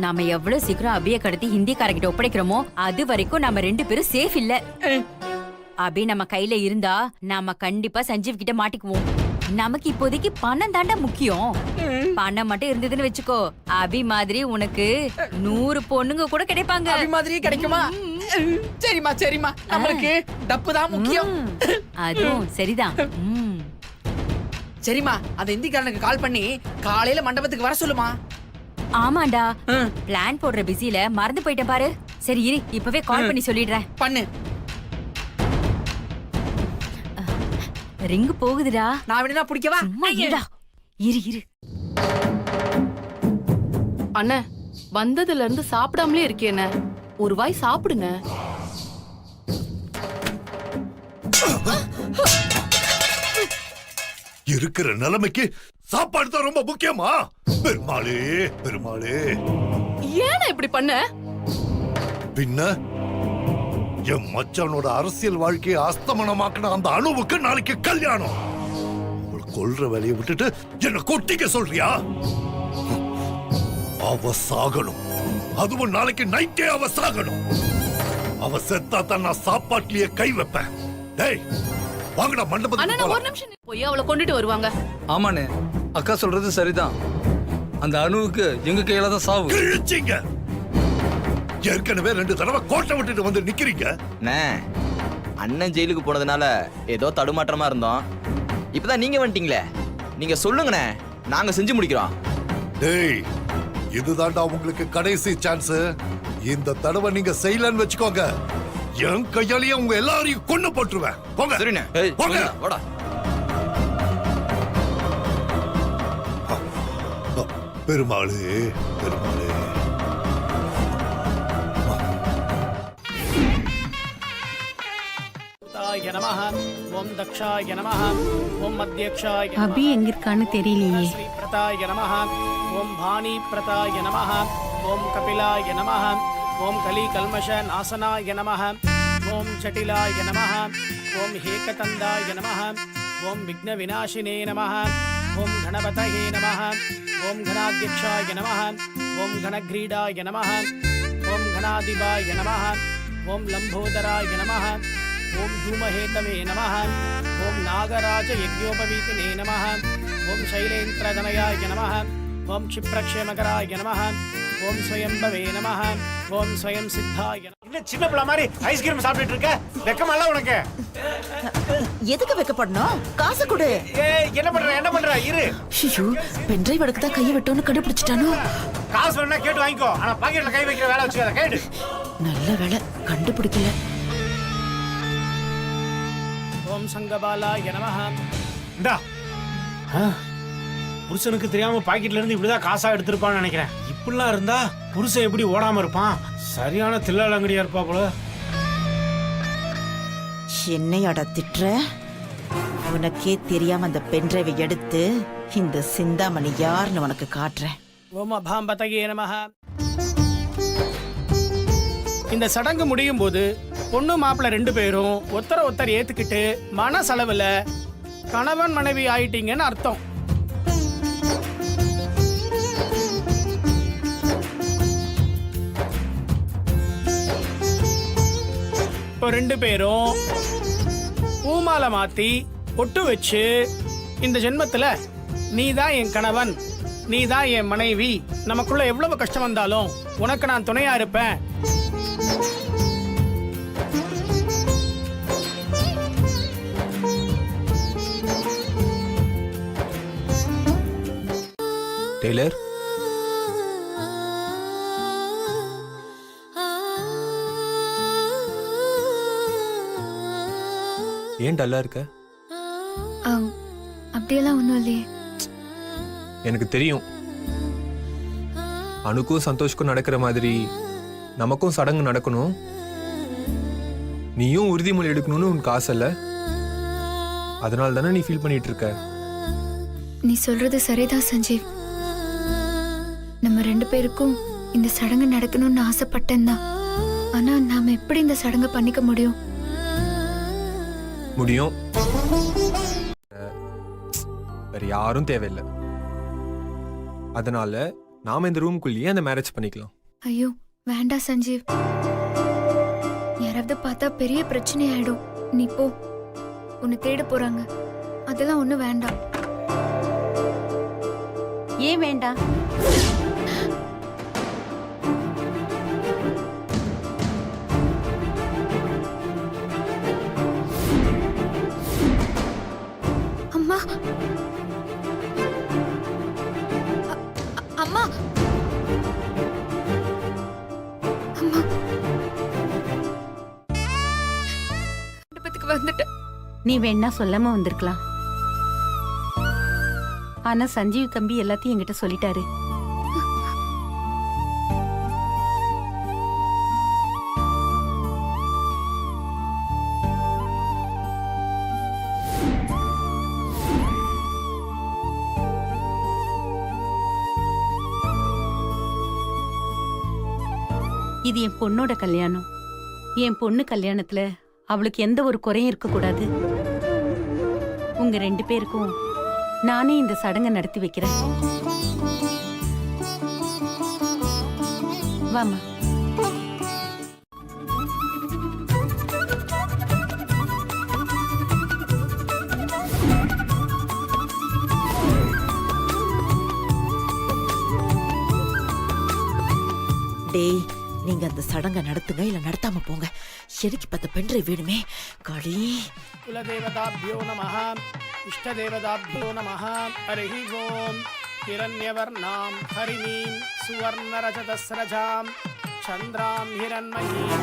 நாம எவ்வளவு சீக்கிரம் அபிய கடத்தி ஹிந்திக்காரங்கிட்ட ஒப்படைக்கிறோமோ அது வரைக்கும் நம்ம 2 பேரும் சேஃப் இல்ல. அபி நம்ம கையில இருந்தா நாம கண்டிப்பா சஞ்சீவ் கிட்ட மாட்டிக்குவோம். நமக்கு இப்போதைக்கு பணம் தாண்டா முக்கியம். பணம் மட்டும் இருந்ததுன்னு வெச்சுக்கோ, அபி மாதிரி உனக்கு 100 பொண்ணுங்க கூட கிடைப்பாங்க. அபி மாதிரி கிடைக்குமா? சரிமா சரிமா, நம்மளுக்கு டப்பு தான் முக்கியம். அதுவும் சரிதான். சரிமா, அந்த இந்திக்காரனுக்கு கால் பண்ணி காலையில மண்டபத்துக்கு வர சொல்லுமா. ஆமாண்டா, பிளான் போடுற பிஸில மறந்து போயிட்டேன் பாரு. சரி இரு, இப்பவே கால் பண்ணி சொல்லிடுறேன். பண்ணு. ரிங் போகுதுடா. நான் வேணா பிடிக்கவா? சும்மா இருடா. இரு இரு. அண்ணே, வந்ததுல இருந்து சாப்பிடாமலே இருக்கேன, ஒரு வாய் சாப்பிடுங்க. இருக்கிற நிலைமைக்கு சாப்பாடு தான் ரொம்ப முக்கியமா? பெருமாளே பெருமாளே, ஏன் இப்படி பண்ண? பின்ன என் மச்சானோட அரசியல் வாழ்க்கையை அஸ்தமனமாக்கின அந்த அணுவுக்கு நாளைக்கு கல்யாணம். அவளை கொல்ற வேலையை விட்டுட்டு என்ன கொட்டிக்க சொல்றியா? அவ சாகணும், அதுவும் நாளைக்கு நைட்டே அவ சாகணும். அவ செத்தா தான் நான் சாப்பாட்லயே கை வைப்பேன். டேய் வாங்கடா மண்டபத்துக்கு அண்ணா, போலாம். ஒரு நிமிஷம் போய் அவளை கொண்டுட்டு வருவாங்க. ஆமாண்ணே, அக்கா சொல்றது சரிதான். அந்த அணுவுக்கு எங்க கையில தான் சாவு. கிழிச்சிங்க. ஏற்கனவே 2 தடவை கோட்டை விட்டுட்டு வந்து நிக்கிறீங்க. அண்ணன் ஜெயிலுக்கு போனதுனால ஏதோ தடுமாற்றமா இருந்தோம். இப்பதான் நீங்க வந்துட்டீங்களே, நீங்க சொல்லுங்கண்ணே, நாங்க செஞ்சு முடிக்கிறோம். டேய், இதுதான்டா உங்களுக்கு கடைசி சான்ஸ். இந்த தடவை நீங்க செய்யலன்னு வச்சுக்கோங்க, என் கையாலேயே உங்க எல்லாரையும் கொன்னு போட்டுருவேன். போங்க. சரிண்ணே. போங்க. வாடா. பெருமாளே பெருமாளே. ஓம் தக்ஷாய நமஹ, ஓம் அத்யக்ஷாய நமஹ. அபி எங்க இருக்கான்னு தெரியலையே. ஸ்ரீ பிரதாய நமஹ, ஓம் பாணி பிரதாய நமஹ, ஓம் கபிலாய நமஹ, ஓம் கலி கல்மஷ நாசனாய நமஹ, ஓம் ஜட்டிலாய நமஹ, ஓம் ஹேகதந்தாய நமஹ, ஓம் விக்ன விநாசினே நமஹ, ஓம் கணபதயே நமஹ, ஓம் கணாத்யக்ஷாய நமஹ, ஓம் கணக்ரீடாய நமஹ, ஓம் கணாதிபாய நமஹ, ஓம் லம்போதராய நமஹ, ஓம் தூமஹேதவே நமஹ, ஓம் நாகராஜ யஜ்ஞோபவீதினே நமஹ, ஓம் சைலேந்திரதனயாய நமஹ, ஓம் க்ஷிப்ரக்ஷேமகராய நமஹ, ஓம் ஸ்வயம்பவே நமஹ, ஓம் ஸ்வயம் சித்தாய நமஹ. என்ன சின்ன பிள்ளை மாதிரி ஐஸ்கிரீம் சாப்பிட்டுட்டு இருக்க? வெக்கமல்ல உனக்கு? எதுக்கு வைக்கப்படணும்? காசு கொடு. என்ன பண்ற இரு. ஐயோ, பென்டிரைவ் எடுக்க தான் கையை விட்டோன்னு கண்டுபிடிச்சிட்டானோ. காசு வேணா கேட்டு வாங்கிக்கோ, ஆனா பாக்கெட்ல கை வைக்கிற வேலை வச்சுக்காத. கேடு. நல்ல வேலை கண்டுபிடிக்கல. ஓம் சங்கபாலாய நமஹ. இந்தா புருஷனுக்கு தெரியாம பாக்கெட்ல இருந்து இப்படிதான் காசா எடுத்திருப்பான்னு நினைக்கிறேன். இப்படிலாம் இருந்தா புருஷன் எப்படி ஓடாம இருப்பான்? சரியான தில்லாலங்கடியா இருப்பா போல. என்னையாடா திட்டுற? உனக்கே தெரியாம அந்த பென்ட்ரைவை எடுத்து இந்த சிந்தாமணி யாருன்னு உனக்கு காட்டுறேன். ஓம் அபாம்பதயே நமஹ. இந்த சடங்கு முடியும் போது பொண்ணு மாப்பிள்ளை 2 பேரும் ஒருத்தர் ஏத்துக்கிட்டு மனசளவுல கணவன் மனைவி ஆயிட்டீங்கன்னு அர்த்தம். இப்போ 2 பேரும் பூமாலை மாத்தி ஒட்டு வச்சு இந்த ஜென்மத்துல நீதான் என் கணவன், நீதான் என் மனைவி, நமக்குள்ள எவ்வளவு கஷ்டம் வந்தாலும் உனக்கு நான் துணையா இருப்பேன். டெய்லர், ஏன் டல்லா இருக்க? அப்படியெல்லாம் ஒன்றும் இல்லையே. எனக்கு தெரியும், அனுக்கும் சந்தோஷ்க்கும் நடக்கிற மாதிரி நமக்கும் சடங்கு நடக்கணும், நீயும் உறுதிமொழி எடுக்கணும்னு உனக்கு ஆசை இல்ல? அதனால தானே நீ ஃபீல் பண்ணிட்டு இருக்க. நீ சொல்றது சரிதான் சஞ்சீவ். நம்ம 2 பேருக்கும் இந்த சடங்கு நடக்கணும்னு ஆசைப்பட்டேன் தான். ஆனா நாம எப்படி இந்த சடங்கு பண்ணிக்க முடியும்? முடியும், வேற யாரும் தேவையில்லை. அதனால நாம இந்த ரூம்குள்ளேயே அந்த மேரேஜ் பண்ணிக்கலாம். ஐயோ வேண்டாம் சஞ்சீவ், யாராவது பார்த்தா பெரிய பிரச்சனை ஆயிடும். நீ போ, உன்னை தேட போறாங்க. அதெல்லாம் ஒண்ணும் வேண்டாம். ஏன் வேண்டாம்? அம்மா அம்மா அம்மா மண்டபத்துக்கு வந்துட்டேன். நீ வேணா சொல்லாம வந்திருக்கலாம். ஆனா சஞ்சீவ் தம்பி எல்லாத்தையும் என்கிட்ட சொல்லிட்டாரு. இது என் பொண்ணோட கல்யாணம். என் பொண்ணு கல்யாணத்துல அவளுக்கு எந்த ஒரு குறையும் இருக்க கூடாது. உங்க 2 பேருக்கும் நானே இந்த சடங்கை நடத்தி வைக்கிறேன். வாமா. டேய், நீங்க அந்த சடங்கை நடத்துங்க, இல்ல நடத்தாம போங்க. எனக்கு 10 பென்ட்ரைவ் வேணுமே. காளி குலதேவதாபியோ நமஹ, இஷ்டதேவதாபியோ நமஹ. ஹரிஹி ஓம். ஹிரண்யவர்ணாம் ஹரிணீம் சுவர்ணரஜதஸ்ரஜாம் சந்திராம் ஹிரண்மயீம்.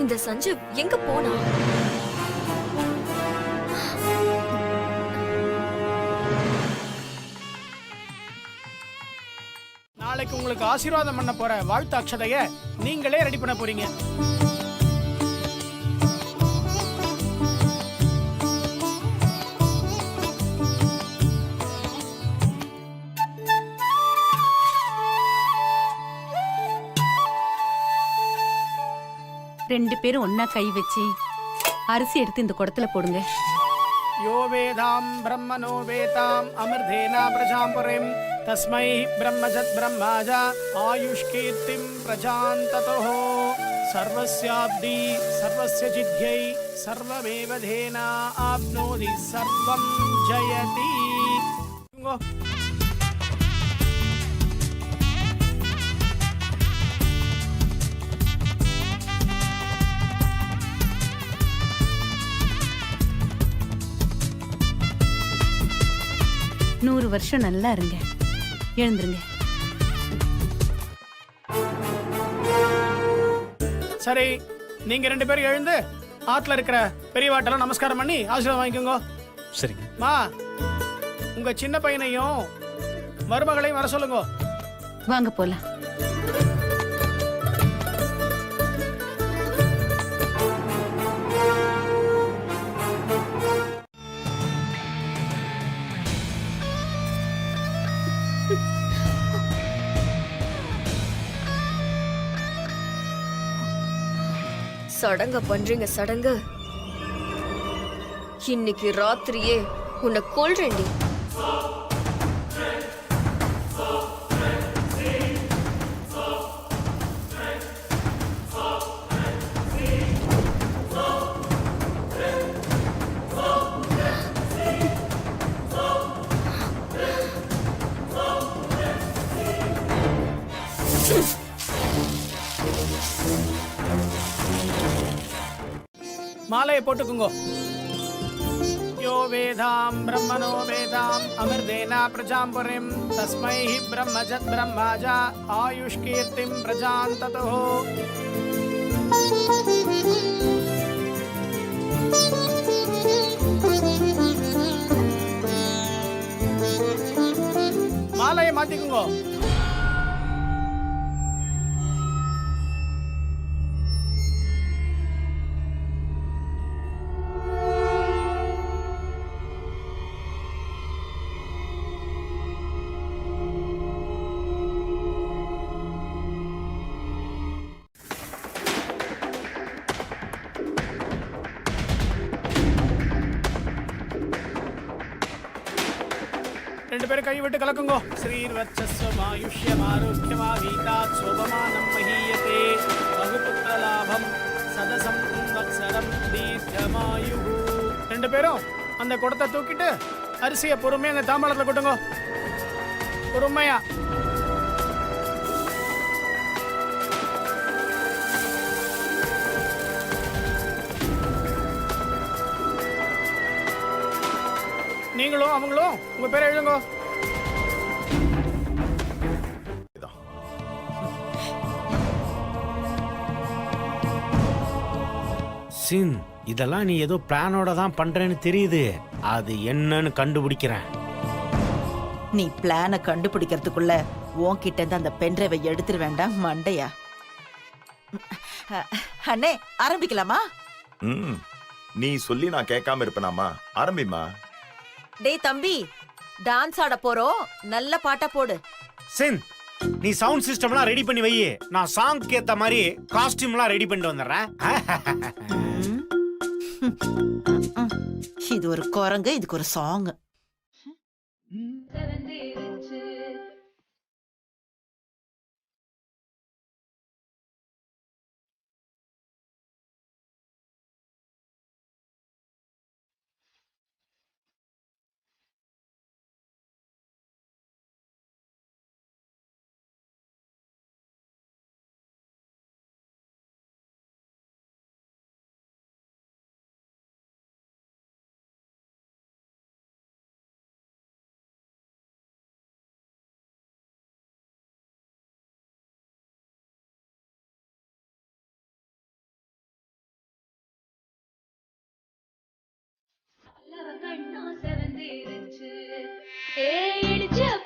இந்த சஞ்சீவ் எங்க போனா? நாளைக்கு உங்களுக்கு ஆசீர்வாதம் பண்ண போற வாழ்த்து அக்ஷதைய நீங்களே ரெடி பண்ண போறீங்க. ரெண்டு பேரும் ஒன்னா கை வச்சு அரிசி எடுத்து இந்த குடத்துல போடுங்க. யோ வேதாம் பிரம்மனோ வேதாம் அமிர்தேனா பிரஜாம்புரிம் தஸ்மை பிரம்மஜத் பிரம்மாஜா ஆயுஷ்கீர்த்திம் பிரஜாந்ததோ சர்வஸ்யாப்தி சர்வஸ்ய சித்யை சர்வமேவ தேனா ஆப்னோதி சர்வம் ஜயதி. நூறு வருஷம் நல்லா இருங்க. எழுந்துருங்க. சரி, நீங்க 2 பேரும் எழுந்து ஆத்துல இருக்கிற பெரியவாட்டெல்லாம் நமஸ்காரம் பண்ணி ஆசீர்வாதம் வாங்கிக்கோங்க. சரிங்க. மா, உங்க சின்ன பையனையும் மருமகளையும் வர சொல்லுங்க. வாங்க போலாம். சடங்க பண்றீங்க சடங்கு. இன்னைக்கு ராத்திரியே உன்னை கொல்றேன்டி. மாலையை போட்டுக்குங்க. யோ வேதாம் பிரம்மனோ வேதாம் அமிர்தேனா பிரஜாம்புரிம் தஸ்மை ஹி பிரம்மஜத் பிரம்மாஜா ஆயுஷ்கீர்த்திம் பிரஜாந்ததோ. மாலையை மாத்திக்குங்க. ரெண்டு பேரும் கை விட்டு கலக்குங்க. ஸ்ரீர்வச்சஸ்வமாயுஷ்யமாரோக்கியமாவீதாத் சோபமானம் மஹீயதே பகுபுத்திர லாபம் சதசம் வத்சரம் தீர்க்கமாயு. ரெண்டு பேரும் அந்த குடத்தை தூக்கிட்டு அரிசியை பொறுமையா அந்த தாம்பாளத்துல கொட்டுங்க. பொறுமையா. நீங்களும் அவங்களும் உங்க பேரை எழுதுங்க. சின், இதெல்லாம் நீ ஏதோ பிளானோட தான் பண்றேன்னு தெரியுது. அது என்னன்னு கண்டுபிடிக்கிறேன். நீ பிளான கண்டுபிடிக்கிறதுக்குள்ள உன்கிட்ட இருந்து அந்த பென்ட்ரைவை எடுத்துட வேண்டாம் மண்டையா. அண்ணே ஆரம்பிக்கலாமா? நீ சொல்லி நான் கேட்காம இருப்பேனாமா? ஆரம்பிமா. டேய் தம்பி, டான்ஸ் ஆட போறோம், நல்ல பாட்டா போடு. சின், நீ சவுண்ட் சிஸ்டம்லாம் ரெடி பண்ணி வை. நான் சாங்க்கு ஏத்த மாதிரி காஸ்டியூம்லாம் ரெடி பண்ணிட்டு வந்துடுறேன். இது ஒரு குரங்கு, இதுக்கு ஒரு சாங்.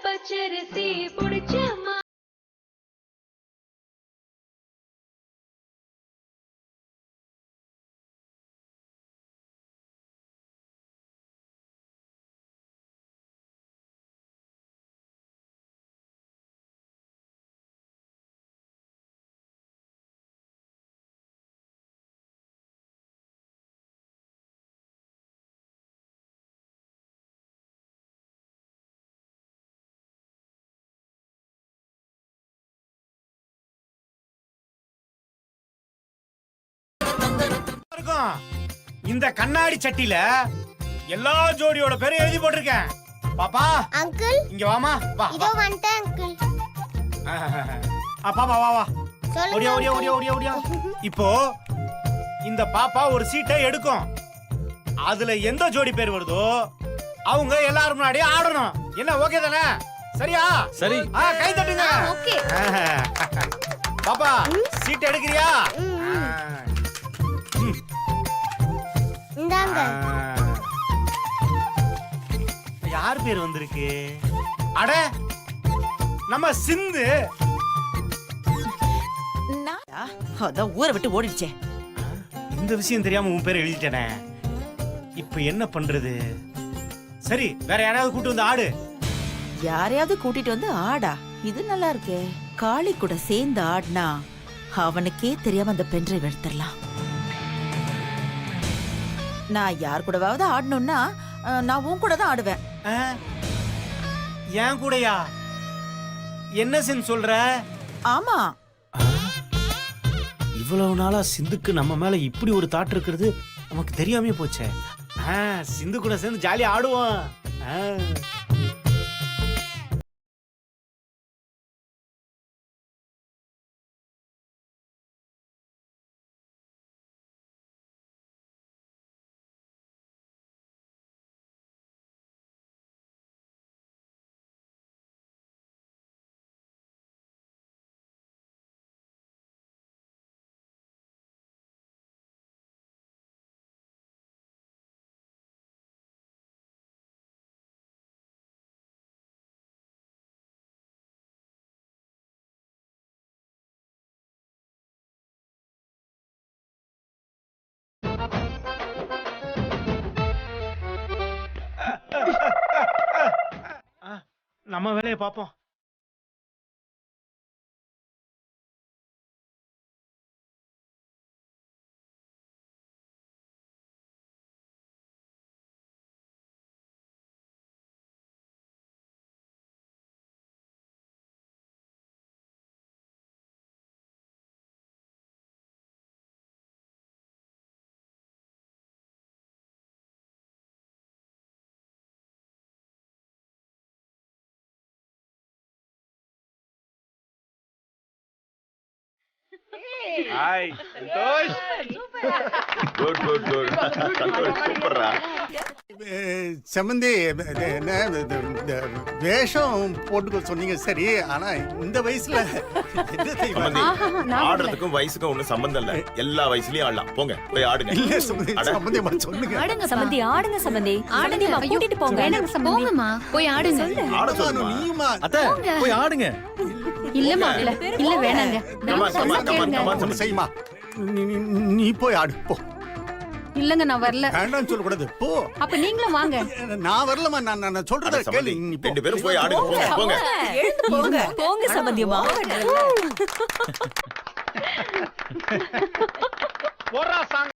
பச்சரிசி புடிச்ச இந்த கண்ணாடி சட்டில எல்லா ஜோடியோட பேரும் எழுதி போட்டிருக்கேன். பாப்பா அங்கிள் இங்க வாமா. வா இதோ வந்துட்டேன் அங்கிள். பாப்பா வா வா. ஓடியா ஓடியா ஓடியா ஓடியா ஓடியா. இப்போ இந்த பாப்பா ஒரு சீட்டை எடுக்கும். அதுல எந்த ஜோடி பேர் வருதோ அவங்க எல்லாரும் முன்னாடி ஆடணும். என்ன ஓகே தானே? சரியா? சரி. கை தட்டுங்க. ஓகே. பாப்பா சீட் எடுக்கிறியா? இந்தாங்க. யார் பேர் வந்திருக்கு? அட நம்ம சிந்து. அதான் ஊரை விட்டு ஓடிடுச்சே. இந்த விஷயம் தெரியாம உன் பேரை எழுதிட்டேனே. இப்ப என்ன பண்றது? சரி, வேற யாராவது கூட்டு வந்து ஆடு. யாரையாவது கூட்டிட்டு வந்து ஆடா? இது நல்லா இருக்கே. காளி கூட சேர்ந்து ஆடினா அவனுக்கே தெரியாம அந்த பென்ட்ரைவ் எடுத்துடலாம். நான் யார் கூடவாவது ஆடணும்னா நான் உன் கூட தான் ஆடுவேன். ஏன் கூடயா? என்ன சிந்து சொல்ற? ஆமா. இவ்வளவு நாளா சிந்துக்கு நம்ம மேல இப்படி ஒரு தாட் இருக்கிறது நமக்கு தெரியாமே போச்சே. சிந்து கூட சேர்ந்து ஜாலியா ஆடுவோம். நம்ம வேலையை பார்ப்போம். Hi Santhosh. Good good good. Santhosh சூப்பர்ரா. செம்மந்தி, வேஷம் போட்டுக்க சொன்னீங்க சரி, ஆனா இந்த வயசுல ஆடுறதுக்கும் வயசுக்கும் ஒண்ணும் சம்பந்தம் இல்ல. எல்லா வயசுலயும் ஆடலாம். போங்க போய் ஆடுங்க. இல்ல சம்பந்தி சொல்லுங்க. ஆடுங்க சம்பந்தி, ஆடுங்க சம்பந்தி. ஆடுங்க, கூட்டிட்டு போங்க. போங்கம்மா, போய் ஆடுங்க. ஆட சொல்லுமா? நீயுமா? அத்தை போய் ஆடுங்க. இல்லம்மா, இல்ல வேணாங்க. செய்யுமா, நீ போய் ஆடு போ. இல்லங்க, நான் வரல. வேண்டாம் சொல்லக்கூடாது, போ. அப்ப நீங்களும் வாங்க. நான் வரலமா, நான் சொல்றத கேளு. ரெண்டு பேரும் போய் ஆடுங்க. போங்க போங்க. எழுந்து போங்க. போங்க சம்பந்தியம்மா. போறா சாங்.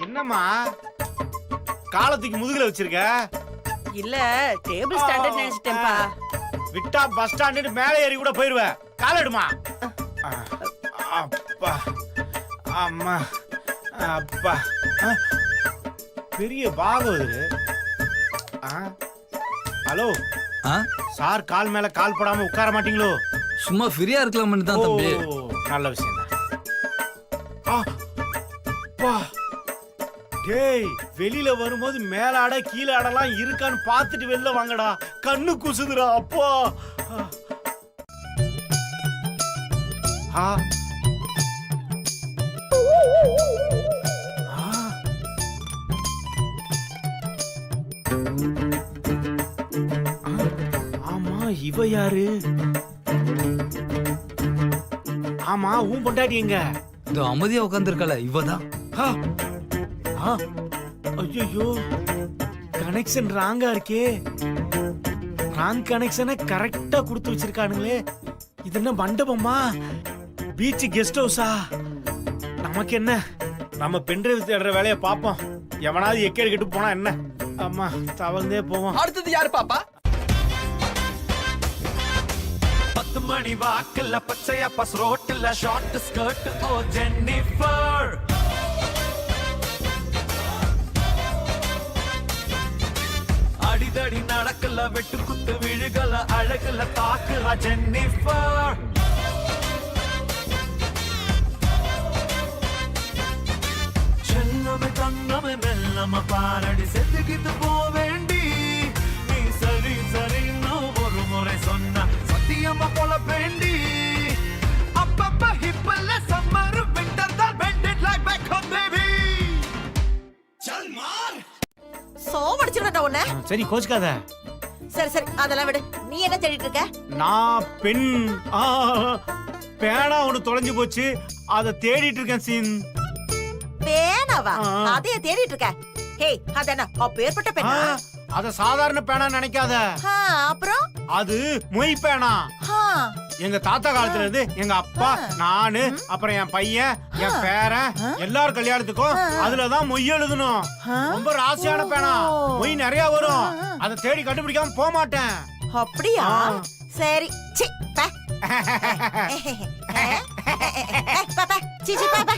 என்னம்மா காலத்துக்கு முதுகுல வச்சிருக்க? இல்ல, டேபிள் ஸ்டாண்டர்ட் நினைச்சிட்டேன்பா. விட்டா பஸ் ஸ்டாண்டு மேலே ஏறி கூட போயிருவேன். காலடுமா. அப்பா அம்மா அப்பா. பெரிய பாகவதரு. ஹலோ, சார் கால் மேல கால் படாம உட்கார மாட்டீங்களோ? சும்மா ஃப்ரீயா இருக்கலாம்னு தான் தம்பி. நல்ல விஷயம் தான். டேய், வெளியில வரும்போது மேலாட கீழாடலாம் இருக்கான்னு பார்த்துட்டு வெளில வாங்கடா. கண்ணு குசுதுடா. அப்பா ஆமா, இவ யாரு? ஆமா, உன் பொண்டாட்டி எங்க? இந்த அமைதியா உட்கார்ந்திருக்கல இவதான். ஐயோ, கனெக்ஷன் ராங்கா இருக்கே. ராங் கனெக்ஷனை கரெக்டா கொடுத்து வச்சிருக்கானுங்களே. இது என்ன மண்டபமா? Beach guest ஹவுஸா? நமக்கு என்ன, நம்ம பென்ட்ரைவ் தேடுற வேலையை பார்ப்போம். எவனாவது எக்கேடு கெட்டு போனா என்ன? அம்மா தவழ்ந்தே போவோம். அடுத்தது யாரு பாப்பா? 10 மணி வாக்குல பச்சையா பஸ் ரோட்டுல ஷார்ட் ஸ்கர்ட் ஓ ஜென்னிஃபர். அடிதடி நடக்கல வெட்டு குத்து விழுகல அழகுல தாக்குற ஜென்னிஃபர். செல்லமே தங்கமே மெல்லம பாரடி செத்துக்கிட்டு போவேண்டி. நீ சரி சரின்னு ஒரு முறை சொன்ன சத்தியமா போல வேண்டி. அப்பப்ப ஹிப்பல்ல சம்மர் விண்டர் தான் பெண்டட் லைக் பேக் ஹோம் பேபி. சல் மார். சோவடிச்சிருடா உன்னை. சரி கோச்சுக்காத. சரி சரி அதெல்லாம் விடு. நீ என்ன தேடிட்டு இருக்க? நான் பெண் பேனா ஒண்ணு தொலைஞ்சு போச்சு, அத தேடிட்டு இருக்கேன் சீன். பேனாவா? அதைய தேடிட்டு இருக்க? ஹே அதென்ன அப்பேற்பட்ட பேனா? அத சாதாரண பேனா நினைக்காத. அப்புறம் அது மொய் பேனா. எங்க தாத்தா காலத்துல இருந்து எங்க அப்பா, நானு, அப்புறம் என் பையன், என் பேரன் எல்லாரும் கல்யாணத்துக்கும் அதுலதான் மொய் எழுதணும். ரொம்ப ராசியான பேனா, மொய் நிறைய வரும். அதை தேடி கண்டுபிடிக்காம போக மாட்டேன். அப்படியா? சரி சி பே. பாப்பா சி சி பாப்பா.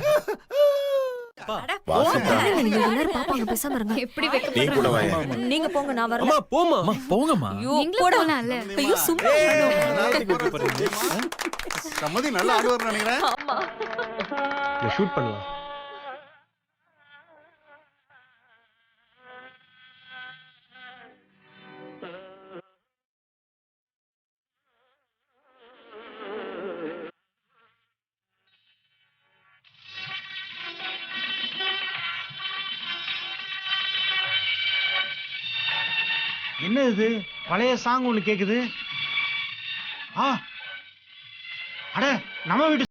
நீங்க எல்லாரும் பாப்பாங்க, பேசாம இருங்க. எப்படி நீ கூட வாயா. நீங்க போங்க, நான் வரல. போமா போங்கம்மா. ஐயோ சும்மா சம்மதி நல்லா ஆடுவார் நினைக்கிறேன். ஷூட் பண்ணலாம். என்ன இது பழைய சாங் ஒண்ணு கேக்குது? அட நம்ம வீட்டு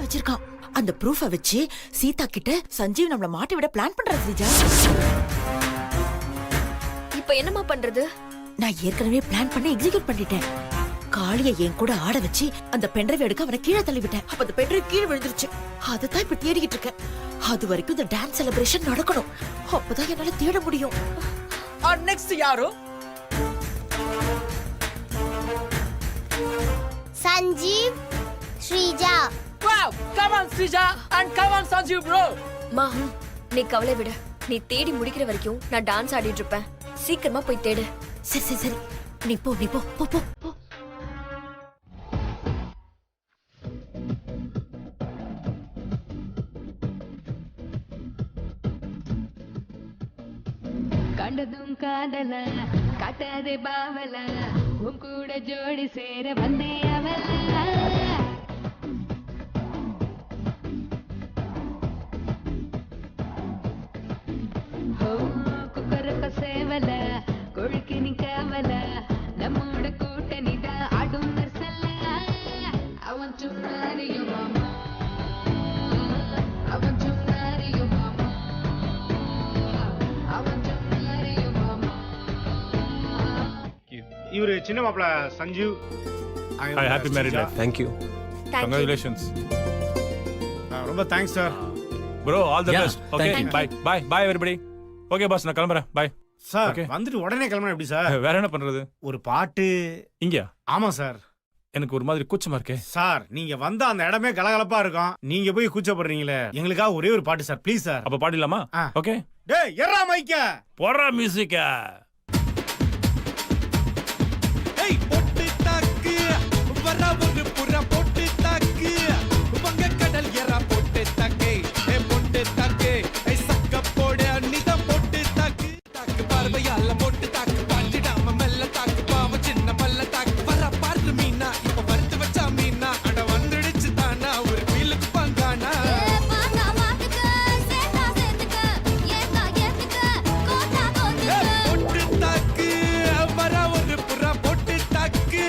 வச்சிருக்கான். அந்த ப்ரூஃபை வச்சு சீதா கிட்ட சஞ்சீவ் நம்மள மாட்டி விட பிளான் பண்ற ஸ்ரீஜா. இப்ப என்னமா பண்றது? நான் ஏற்கனவே பிளான் பண்ணி எக்ஸிக்யூட் பண்ணிட்டேன். காளிய என் கூட ஆட வச்சு அந்த பென்ட்ரைவ் எடுக்க அவனை கீழே தள்ளி விட்டேன். அப்ப அந்த பென்ட்ரைவ் கீழே விழுந்துருச்சு. அதைத்தான் இப்ப தேடிக்கிட்டு இருக்கேன். அது வரைக்கும் இந்த டான்ஸ் செலிப்ரேஷன் நடக்கணும். அப்பதான் என்னால தேட முடியும். நெக்ஸ்ட் யாரு? Sanjeev, Sreeja. Wow, come on Srija and come on Sanjeev bro. மா நீ கவலை விட. நீ தேடி முடிக்கிற வரைக்கும் நான் டான்ஸ் ஆடிட்டு இருப்பேன். சீக்கிரமா போய் தேடு. சரி சரி சரி நீ போ நீ போ போ போ போ. கண்டதும் காதல காட்டாதே பாவல உன் கூட ஜோடி சேர வந்தே அவல. குக்கரப்ப சேவல கொழுக்கி நிக்கவல நம்மோட கூட்டணி தான் ஆடும் நர்சல்ல. I want to marry you mama. I want to marry you mama. I want to marry you mama. இவரு சின்ன மாப்பிள்ள Sanjeev, happy married life. Thank you. Congratulations. ரொம்ப thanks sir. Bro, all the best. Okay, thank bye everybody. Okay boss, நான் கிளம்புறேன். Bye. Sir வந்துட்டு உடனே கிளம்பணும் எப்படி சார்? வேற என்ன பண்றது? ஒரு பாட்டு இங்கயா? ஆமா சார். எனக்கு ஒரு மாதிரி கூச்சமா இருக்கே. சார் நீங்க வந்தா அந்த இடமே கலகலப்பா இருக்கும். நீங்க போய் கூச்சப்படுறீங்களே. எங்களுக்காக ஒரே ஒரு பாட்டு சார் ப்ளீஸ் சார். அப்ப பாடிடலாமா? ஓகே. டேய் எறா மைக்க போடுறா மியூசிக்க. ஏய் பொட்டு தாக்கு வர ஒரு புற பொட்டு தாக்கு வங்க கடல் எறா பொட்டு தாக்கு ஏ பொட்டு தாக்கு ஏ சக்க போட நிதம் பொட்டு தாக்கு தாக்கு பார்வையால பொட்டு தாக்கு பாஞ்சிடாம மெல்ல தாக்கு பாவ சின்ன பல்ல தாக்கு வர பாரு மீனா இப்ப வறுத்து வச்சா மீனா அட வந்துடுச்சு தானா ஒரு வீலுக்கு பங்கானா பொட்டு தாக்கு வர ஒரு புற பொட்டு தாக்கு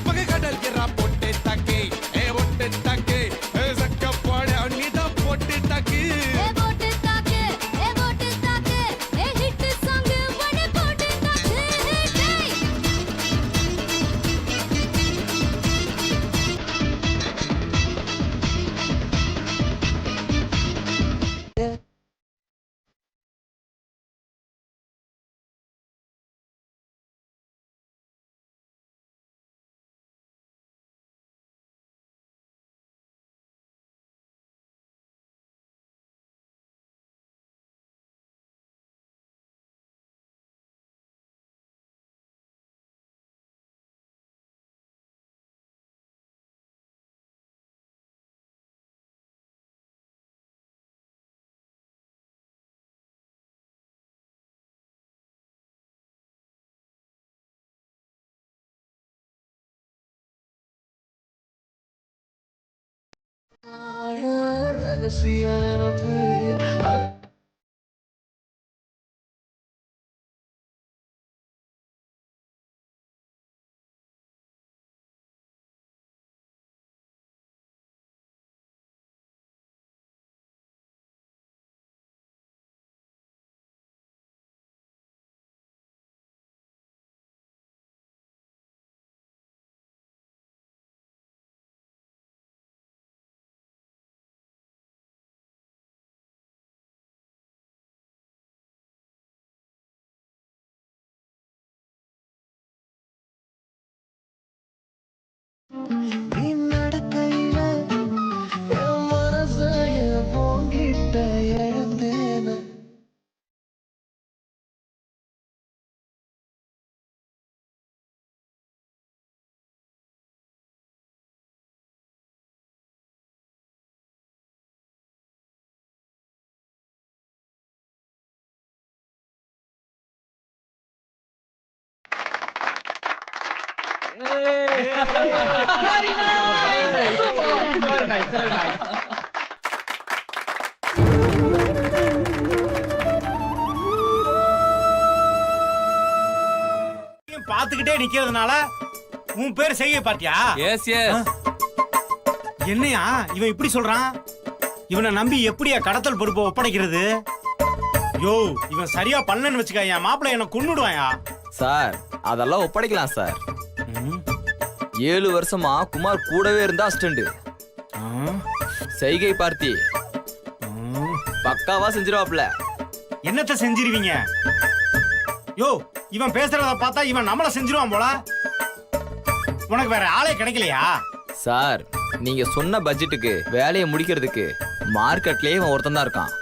வங்க கடல் எறா பொட்டு தாக்கு ஏ பொட்டு தாக்கு ஏ சக்க போட நிதம் பொட்டு தாக்கு பாத்துக்கிட்டே நிக்கிறதுனால உன் பேர் செய்ய பாத்தியா? Yes yes. என்னையா இவன் இப்படி சொல்றான்? இவனை நம்பி எப்படியா கடத்தல் பொறுப்பை ஒப்படைக்கிறது? யோ இவன் சரியா பண்ணலன்னு வச்சுக்க என் மாப்பிள்ளை என்ன கொன்னுடுவாயா? சார் அதெல்லாம் ஒப்படைக்கலாம் சார். 7 வருஷமா குமார் கூடவே இருந்தா அசிஸ்டன்ட். செய்கை பார்த்தி பக்காவா செஞ்சிருவாப்ல. என்னத்த செஞ்சிருவீங்க? யோ இவன் பேசுறத பார்த்தா இவன் நம்மள செஞ்சிருவான் போல. உனக்கு வேற ஆளே கிடைக்கலையா? சார் நீங்க சொன்ன பட்ஜெட்டுக்கு வேலையை முடிக்கிறதுக்கு மார்க்கெட்லயே இவன் ஒருத்தன் தான் இருக்கான்.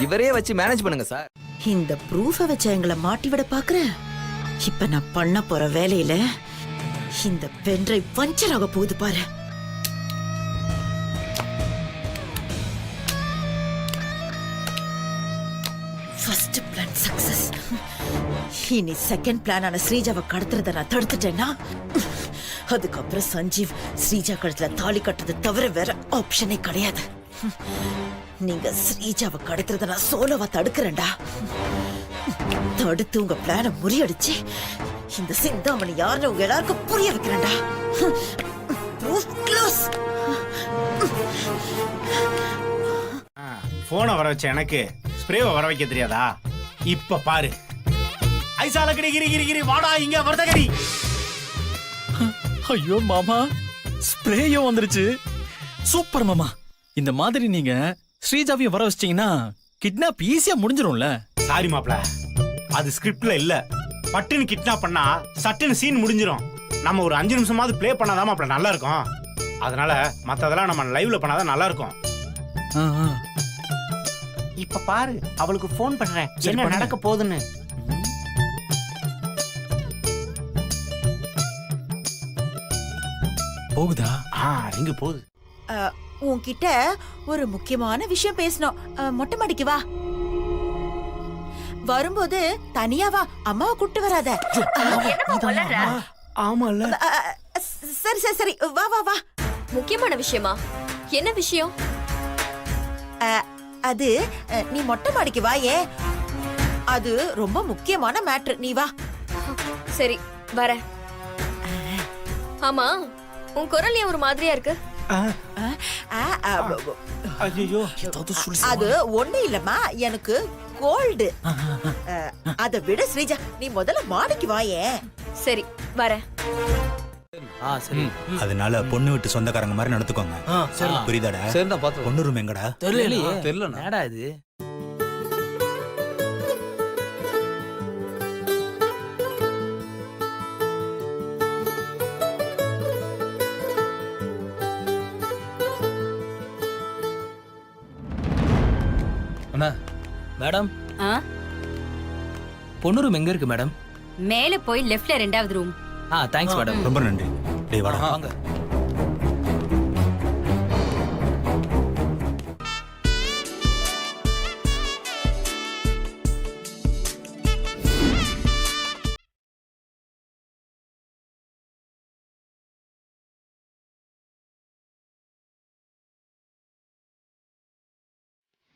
இவரே வச்சு மேனேஜ் பண்ணுங்க சார். இந்த ப்ரூஃப வச்சு எங்களை மாட்டி விட பாக்குற? இப்ப நான் பண்ண போற வேலையில இந்த பென்ட்ரைவ் பஞ்சர் ஆக போகுது பாரு. First plan success. இனி செகண்ட் பிளானான ஸ்ரீஜாவை கடத்துறத நான் தடுத்துட்டேன்னா அதுக்கப்புறம் சஞ்சீவ் ஸ்ரீஜா கழுத்துல தாலி கட்டுறது தவிர வேற ஆப்ஷனே கிடையாது. நீங்க ஸ்ரீஜாவை கடத்துறத நான் சோலோவா தடுக்கிறேன்டா. தடுத்து உங்க பிளான முறியடிச்சு இந்த சிந்தாமணி யாருன்னு உங்க எல்லாருக்கும் புரிய வைக்கிறேன்டா. போனை வர வச்ச எனக்கு ஸ்ப்ரேவை வர வைக்க தெரியாதா? இப்ப பாரு. ஐசால கிரி கிரி கிரி கிரி வாடா இங்க வர்த்தகரி. ஐயோ மாமா, ஸ்ப்ரேயும் வந்துருச்சு. சூப்பர் மாமா. இந்த மாதிரி நீங்க ஸ்ரீஜாவையும் வர வச்சிட்டீங்கன்னா கிட்னாப் ஈஸியா முடிஞ்சிரும்ல. சாரி மாப்ள, அது ஸ்கிரிப்ட்ல இல்ல. பட்டுன்னு கிட்னாப் பண்ணா சட்டுன்னு சீன் முடிஞ்சிரும். நம்ம ஒரு 5 நிமிஷமாவது ப்ளே பண்ணாதான் மாப்ள நல்லா இருக்கும். அதனால மத்ததெல்லாம் நம்ம லைவ்ல பண்ணாதான் நல்லா இருக்கும். இப்ப பாரு, அவளுக்கு போன் பண்றேன், சரி, என்ன பண்ணுங்க. நடக்க போகுதுன்னு. போகுதா? எங்க போகுது? உன்கிட்ட ஒரு முக்கியமான விஷயம் பேசணும். மொட்டை மாடிக்கு வா. வரும்போது தனியா வா, அம்மாவை கூட்டு வராத. ஆமால. சரி சரி சரி, வா வா வா. முக்கியமான விஷயமா? என்ன விஷயம்? அது நீ மொட்டை மாடிக்கு வா. ஏன், அது ரொம்ப முக்கியமான மேட்ரு. நீ வா. சரி வரேன். ஆமா, உன் குரல் ஏன் ஒரு மாதிரியா இருக்கு? ஐயோ, அது ஒண்ணு இல்லம்மா, எனக்கு கோல்டு. அத விட ஸ்ரீஜா, நீ முதல்ல மாடிக்கு வா. ஏன். சரி வரேன். அதனால பொண்ணு விட்டு சொந்தக்காரங்க மாதிரி நடத்துக்கோங்க. புரியுதாடா? சரிண்ணா, பார்த்து. பொண்ணு ரூம் எங்கடா? தெரியல. இது அண்ணா, மேடம், பொண்ணு ரூம் எங்க இருக்கு மேடம்? மேல போய் லெஃப்ட்ல 2வது ரூம். Thanks madam. ரொம்ப நன்றி. டேய் வாடா. வாங்க.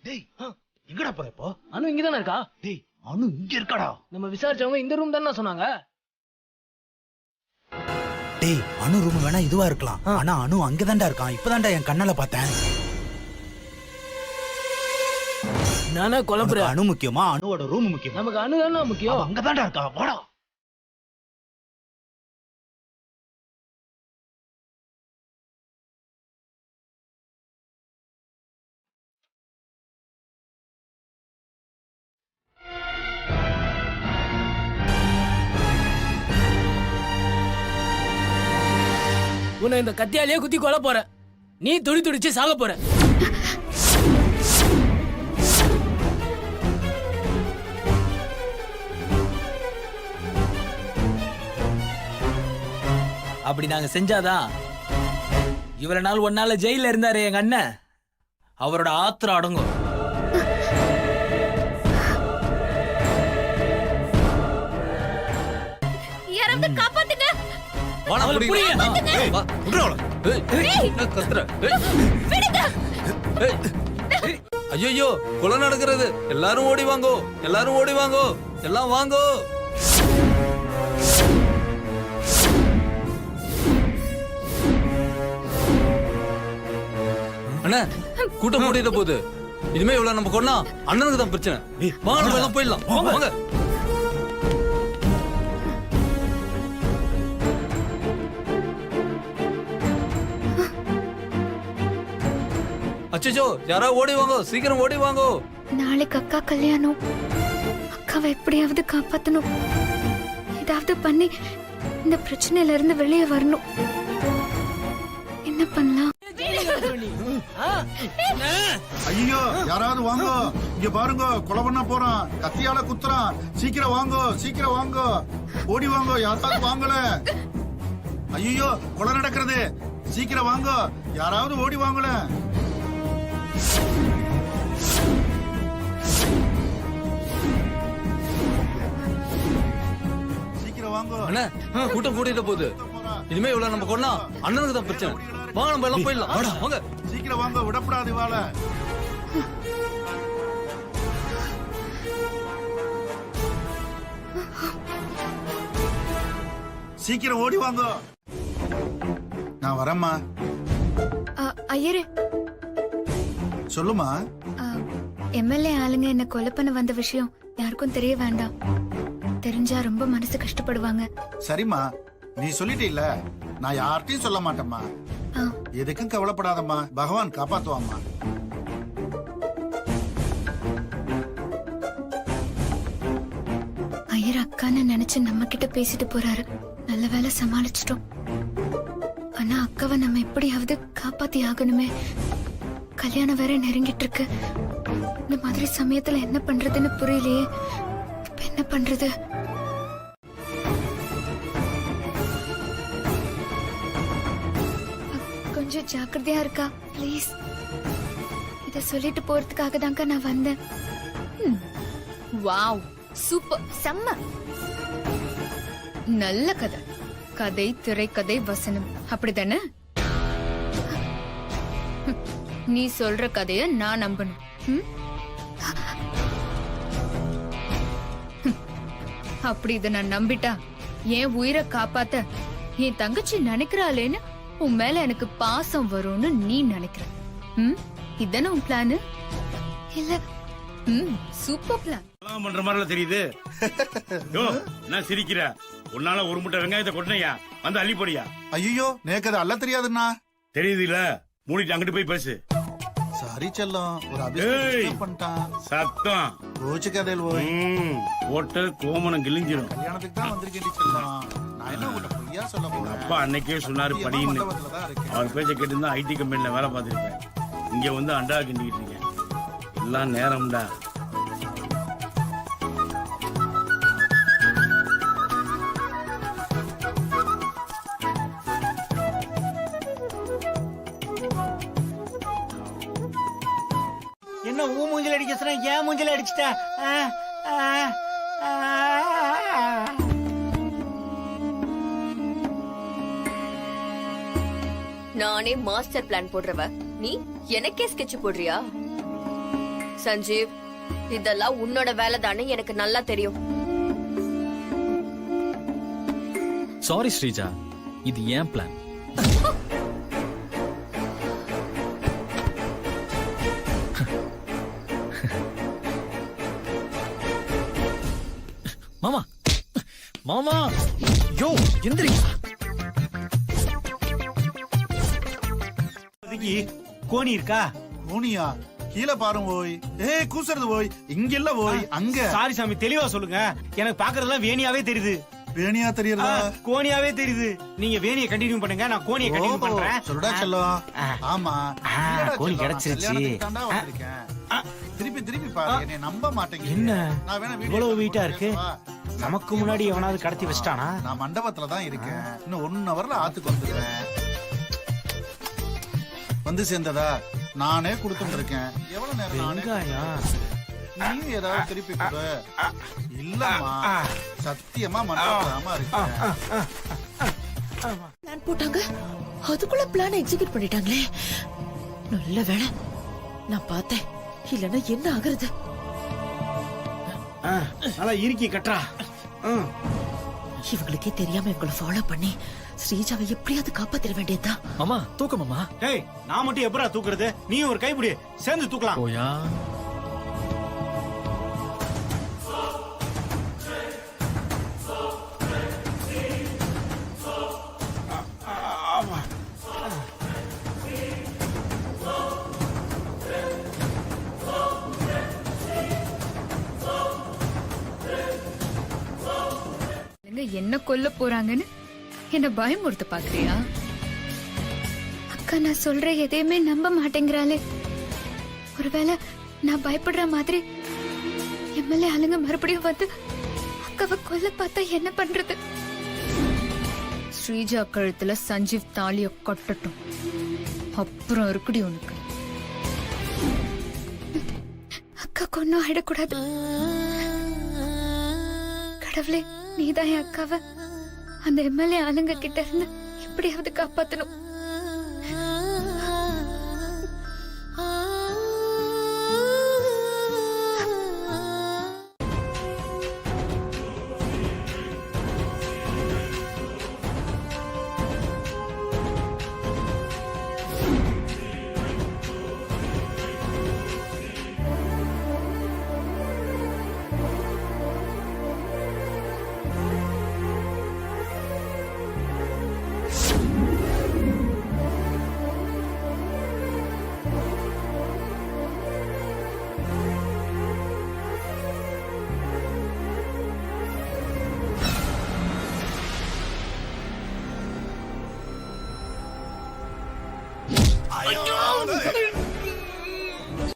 டேய், எங்கடா போற இப்போ? அனு இங்க தானே இருக்கா? டேய், அனு இங்க இருக்காடா. நம்ம விசாரிச்சவங்க இந்த ரூம் தானே சொன்னாங்க. டேய், அனு ரூம் வேணா இதுவா இருக்கலாம். ஆனா அனு அங்கதான்டா இருக்கான். இப்பதான்டா என் கண்ணால பார்த்தேன். நானே குழம்புறேன். அனு முக்கியமா, அனுவோட ரூம் முக்கியம்? நமக்கு அனு தானே முக்கியம். அங்கதான்டா இருக்கா. வாடா. உன்னை இந்த கத்தியாலேயே குத்தி கொல்ல போற. நீ துடி துடிச்சு சாக போற. அப்படி நாங்க செஞ்சாதான் இவ்வளவு நாள் ஒன்னால ஜெயில இருந்தாரு எங்க அண்ணன், அவரோட ஆத்திரம் அடங்கும். யாராவது காப்பாத்துங்க. வாடா, புடிங்க. ஏய், வா. விடுறோல. ஏய், என்ன கத்துற? ஏய். ஐயோ, கொலை நடக்கிறது. எல்லாரும் ஓடி வாங்கோ. எல்லாரும் ஓடி வாங்கோ. எல்லாம் வாங்கோ. அண்ணா, கூட்டம் கூட்டிட்டு போகுது. இனிமே இவ்வளவு நம்ம கொன்னா அண்ணனுக்கு தான் பிரச்சனை. வாங்க, நம்ம எல்லாம் போயிடலாம். வாங்க. அச்சோ, யாரா ஓடி வாங்கோ. சீக்கிரம் ஓடி வாங்கோ. நாளைக்கு அக்கா கல்யாணம். அக்காவை எப்படியாவது காப்பாத்தணும். ஏதாவது பண்ணி இந்த பிரச்சனையில இருந்து வெளியே வரணும். என்ன பண்ணலாம்? ஐயோ, யாராவது வாங்கோ. இங்க பாருங்க, கொலை பண்ண போறான். கத்தியால குத்துறான். சீக்கிரம் வாங்கோ, சீக்கிரம் வாங்கோ. ஓடி வாங்கோ, யாராவது வாங்கல. ஐயோ, கொலை நடக்கிறது. சீக்கிரம் வாங்கோ, யாராவது ஓடி வாங்கல. சீக்கிரம் வாங்கோ. அண்ணா, கூட்டம் கூட்டிட்டு போகுது. இனிமே இவ்வளவு நம்ம கொன்னா அண்ணனுக்கு தான் பிரச்சனை. வாங்க, நம்ம எல்லாம் போயிடலாம். வாங்க. சீக்கிரம் வாங்க, விடப்படாது வாழ. சீக்கிரம் ஓடி வாங்க. நான் வரேம்மா. ஐயரே, சொல்லுமா. எம்எல்ஏ ஆளுங்க என்ன கொலை பண்ண வந்த விஷயம் யாருக்கும் தெரிய வேண்டாம். தெரிஞ்சா ரொம்ப மனசு கஷ்டப்படுவாங்க. சரிம்மா, நீ சொல்லிட்டீல்ல, நான் யார்கிட்டயும் சொல்ல மாட்டேம்மா. எதுக்கும் கவலைப்படாதம்மா, பகவான் காப்பாத்துவாம்மா. ஐயர் அக்கான்னு நினைச்சு நம்ம கிட்ட பேசிட்டு போறாரு. நல்ல வேளை சமாளிச்சிட்டோம். ஆனா அக்காவை நம்ம எப்படியாவது காப்பாத்தி ஆகணுமே. கல்யாணம் வேற நெருங்கிட்டு இருக்கு. இந்த மாதிரி சமயத்துல என்ன பண்றதுன்னு புரியலையே. இப்ப என்ன பண்றது? கொஞ்சம் ஜாக்கிரதையா இருக்கா ப்ளீஸ். இத சொல்லிட்டு போறதுக்காக தாங்க நான் வந்தேன். வாவ், சூப்பர், செம்ம. நல்ல கதை. கதை, திரைக்கதை, வசனம், அப்படிதானே? நீ சொல்ற கதைய நான் நம்பணும். ம்? அப்படி இத நான் நம்பிட்டா என் உயிரை காப்பாத்த என் தங்கச்சி நினைக்கிறாளேன்னு உன் மேல எனக்கு பாசம் வரும்னு நீ நினைக்கிற. இதானே உன் பிளானு? இல்ல. Super plan. பண்ற மாதிரி தெரியுது. என்ன சிரிக்கிற? உன்னால ஒரு முட்டை வெங்காயத்தை கொட்டினையா வந்து அள்ளி போடியா? ஐயோ, நேக்கு அது அல்ல தெரியாதுண்ணா. தெரியுது இல்ல, மூடிட்டு அங்கிட்டு போய் பேசு. சாரி செல்லம், ஒரு அபிஷேகம் பண்ணிட்டான். சத்தம் போச்சு கதையில் போய் போட்டு கோமனம் கிழிஞ்சிரும். கல்யாணத்துக்கு தான் வந்திருக்கேன் செல்லம். நான் என்ன உன்னை பொய்யா சொல்ல போறேன்? அப்பா அன்னைக்கே சொன்னாரு படின்னு. அவர் பேச்ச கேட்டு ஐடி கம்பெனில வேலை பார்த்திருப்பேன். இங்க வந்து அண்டா கிண்டிக்கிட்டு இருக்கேன். எல்லாம் நேரம்டா. என்ன ஊ மூஞ்சில அடிக்க சொன்னா ஏன் மூஞ்சில அடிச்சிட்ட? நானே மாஸ்டர் பிளான் போடுறவ, நீ எனக்கே ஸ்கெட்ச் போடுறியா? சஞ்சீவ், இதெல்லாம் உன்னோட வேலை தானே எனக்கு நல்லா தெரியும். சாரி ஸ்ரீஜா, இது ஏன் பிளான். மாமா மாமா, யோ எந்திரி. கோணி இருக்கா? கோணியா? கீழே பாருங்க போய். ஏய் கூசுறது போய். இங்க இல்ல போய், அங்க. சாரி சாமி, தெளிவா சொல்லுங்க. எனக்கு பாக்குறதெல்லாம் வேணியாவே தெரியுது. வேணியா தெரியறதா? கோணியாவே தெரியுது. நீங்க வேணியை கண்டினியூ பண்ணுங்க, நான் கோணியை கண்டினியூ பண்றேன். சொல்லுடா செல்லம். ஆமா, கோணி கிடைச்சிருச்சு. திருப்பி திருப்பி பாரு, என்னை நம்ப மாட்டேங்க. என்ன நான் வேணா இவ்வளவு வெயிட்டா இருக்கு? நமக்கு முன்னாடி எவனாவது கடத்தி வச்சிட்டானா? நான் மண்டபத்துல தான் இருக்கேன். இன்னும் 1 ஹவர்ல ஆத்துக்கு வந்துடுவேன். வந்து சேர்ந்ததா? நானே கொடுத்துட்டு இருக்கேன். எவ்வளவு நேரம்? வெங்காயம் நீ ஏதாவது திருப்பி கொடு. இல்லம்மா, சத்தியமா மண்டபமா இருக்கேன். பிளான் போட்டாங்க, அதுக்குள்ள பிளான் எக்ஸிக்யூட் பண்ணிட்டாங்களே. நல்ல வேளை நான் பார்த்தேன், இல்லன்னா என்ன ஆகுறது? நல்லா இறுக்கி கட்டுறா. இவங்களுக்கே தெரியாம இவங்களை ஃபாலோ பண்ணி ஸ்ரீஜாவை எப்படியாவது காப்பாத்திர வேண்டியதுதான். மாமா தூக்க மாமா. டேய், நான் மட்டும் எப்படா தூக்குறது? நீ ஒரு கைப்பிடி சேர்ந்து தூக்கலாம். ஓயா என்ன கொல்ல போறாங்கன்னு என்ன பயமுறுத்த பாக்குறியா? அக்கா நான் சொல்ற எதையுமே நம்ப மாட்டேங்கிறாளே. ஒருவேளை நான் பயப்படுற மாதிரி எம்எல்ஏ ஆளுங்க மறுபடியும் வந்து அக்காவை கொல்ல பார்த்தா என்ன பண்றது? ஸ்ரீஜா கழுத்துல சஞ்சீவ் தாலிய கட்டட்டும், அப்புறம் இருக்குடி உனக்கு. அக்கா கொன்னும் ஆயிடக்கூடாது. கடவுளே, நீதான் என் அக்காவை அந்த எம்எல்ஏ ஆளுங்க கிட்ட இருந்து எப்படியாவது காப்பாத்தணும்.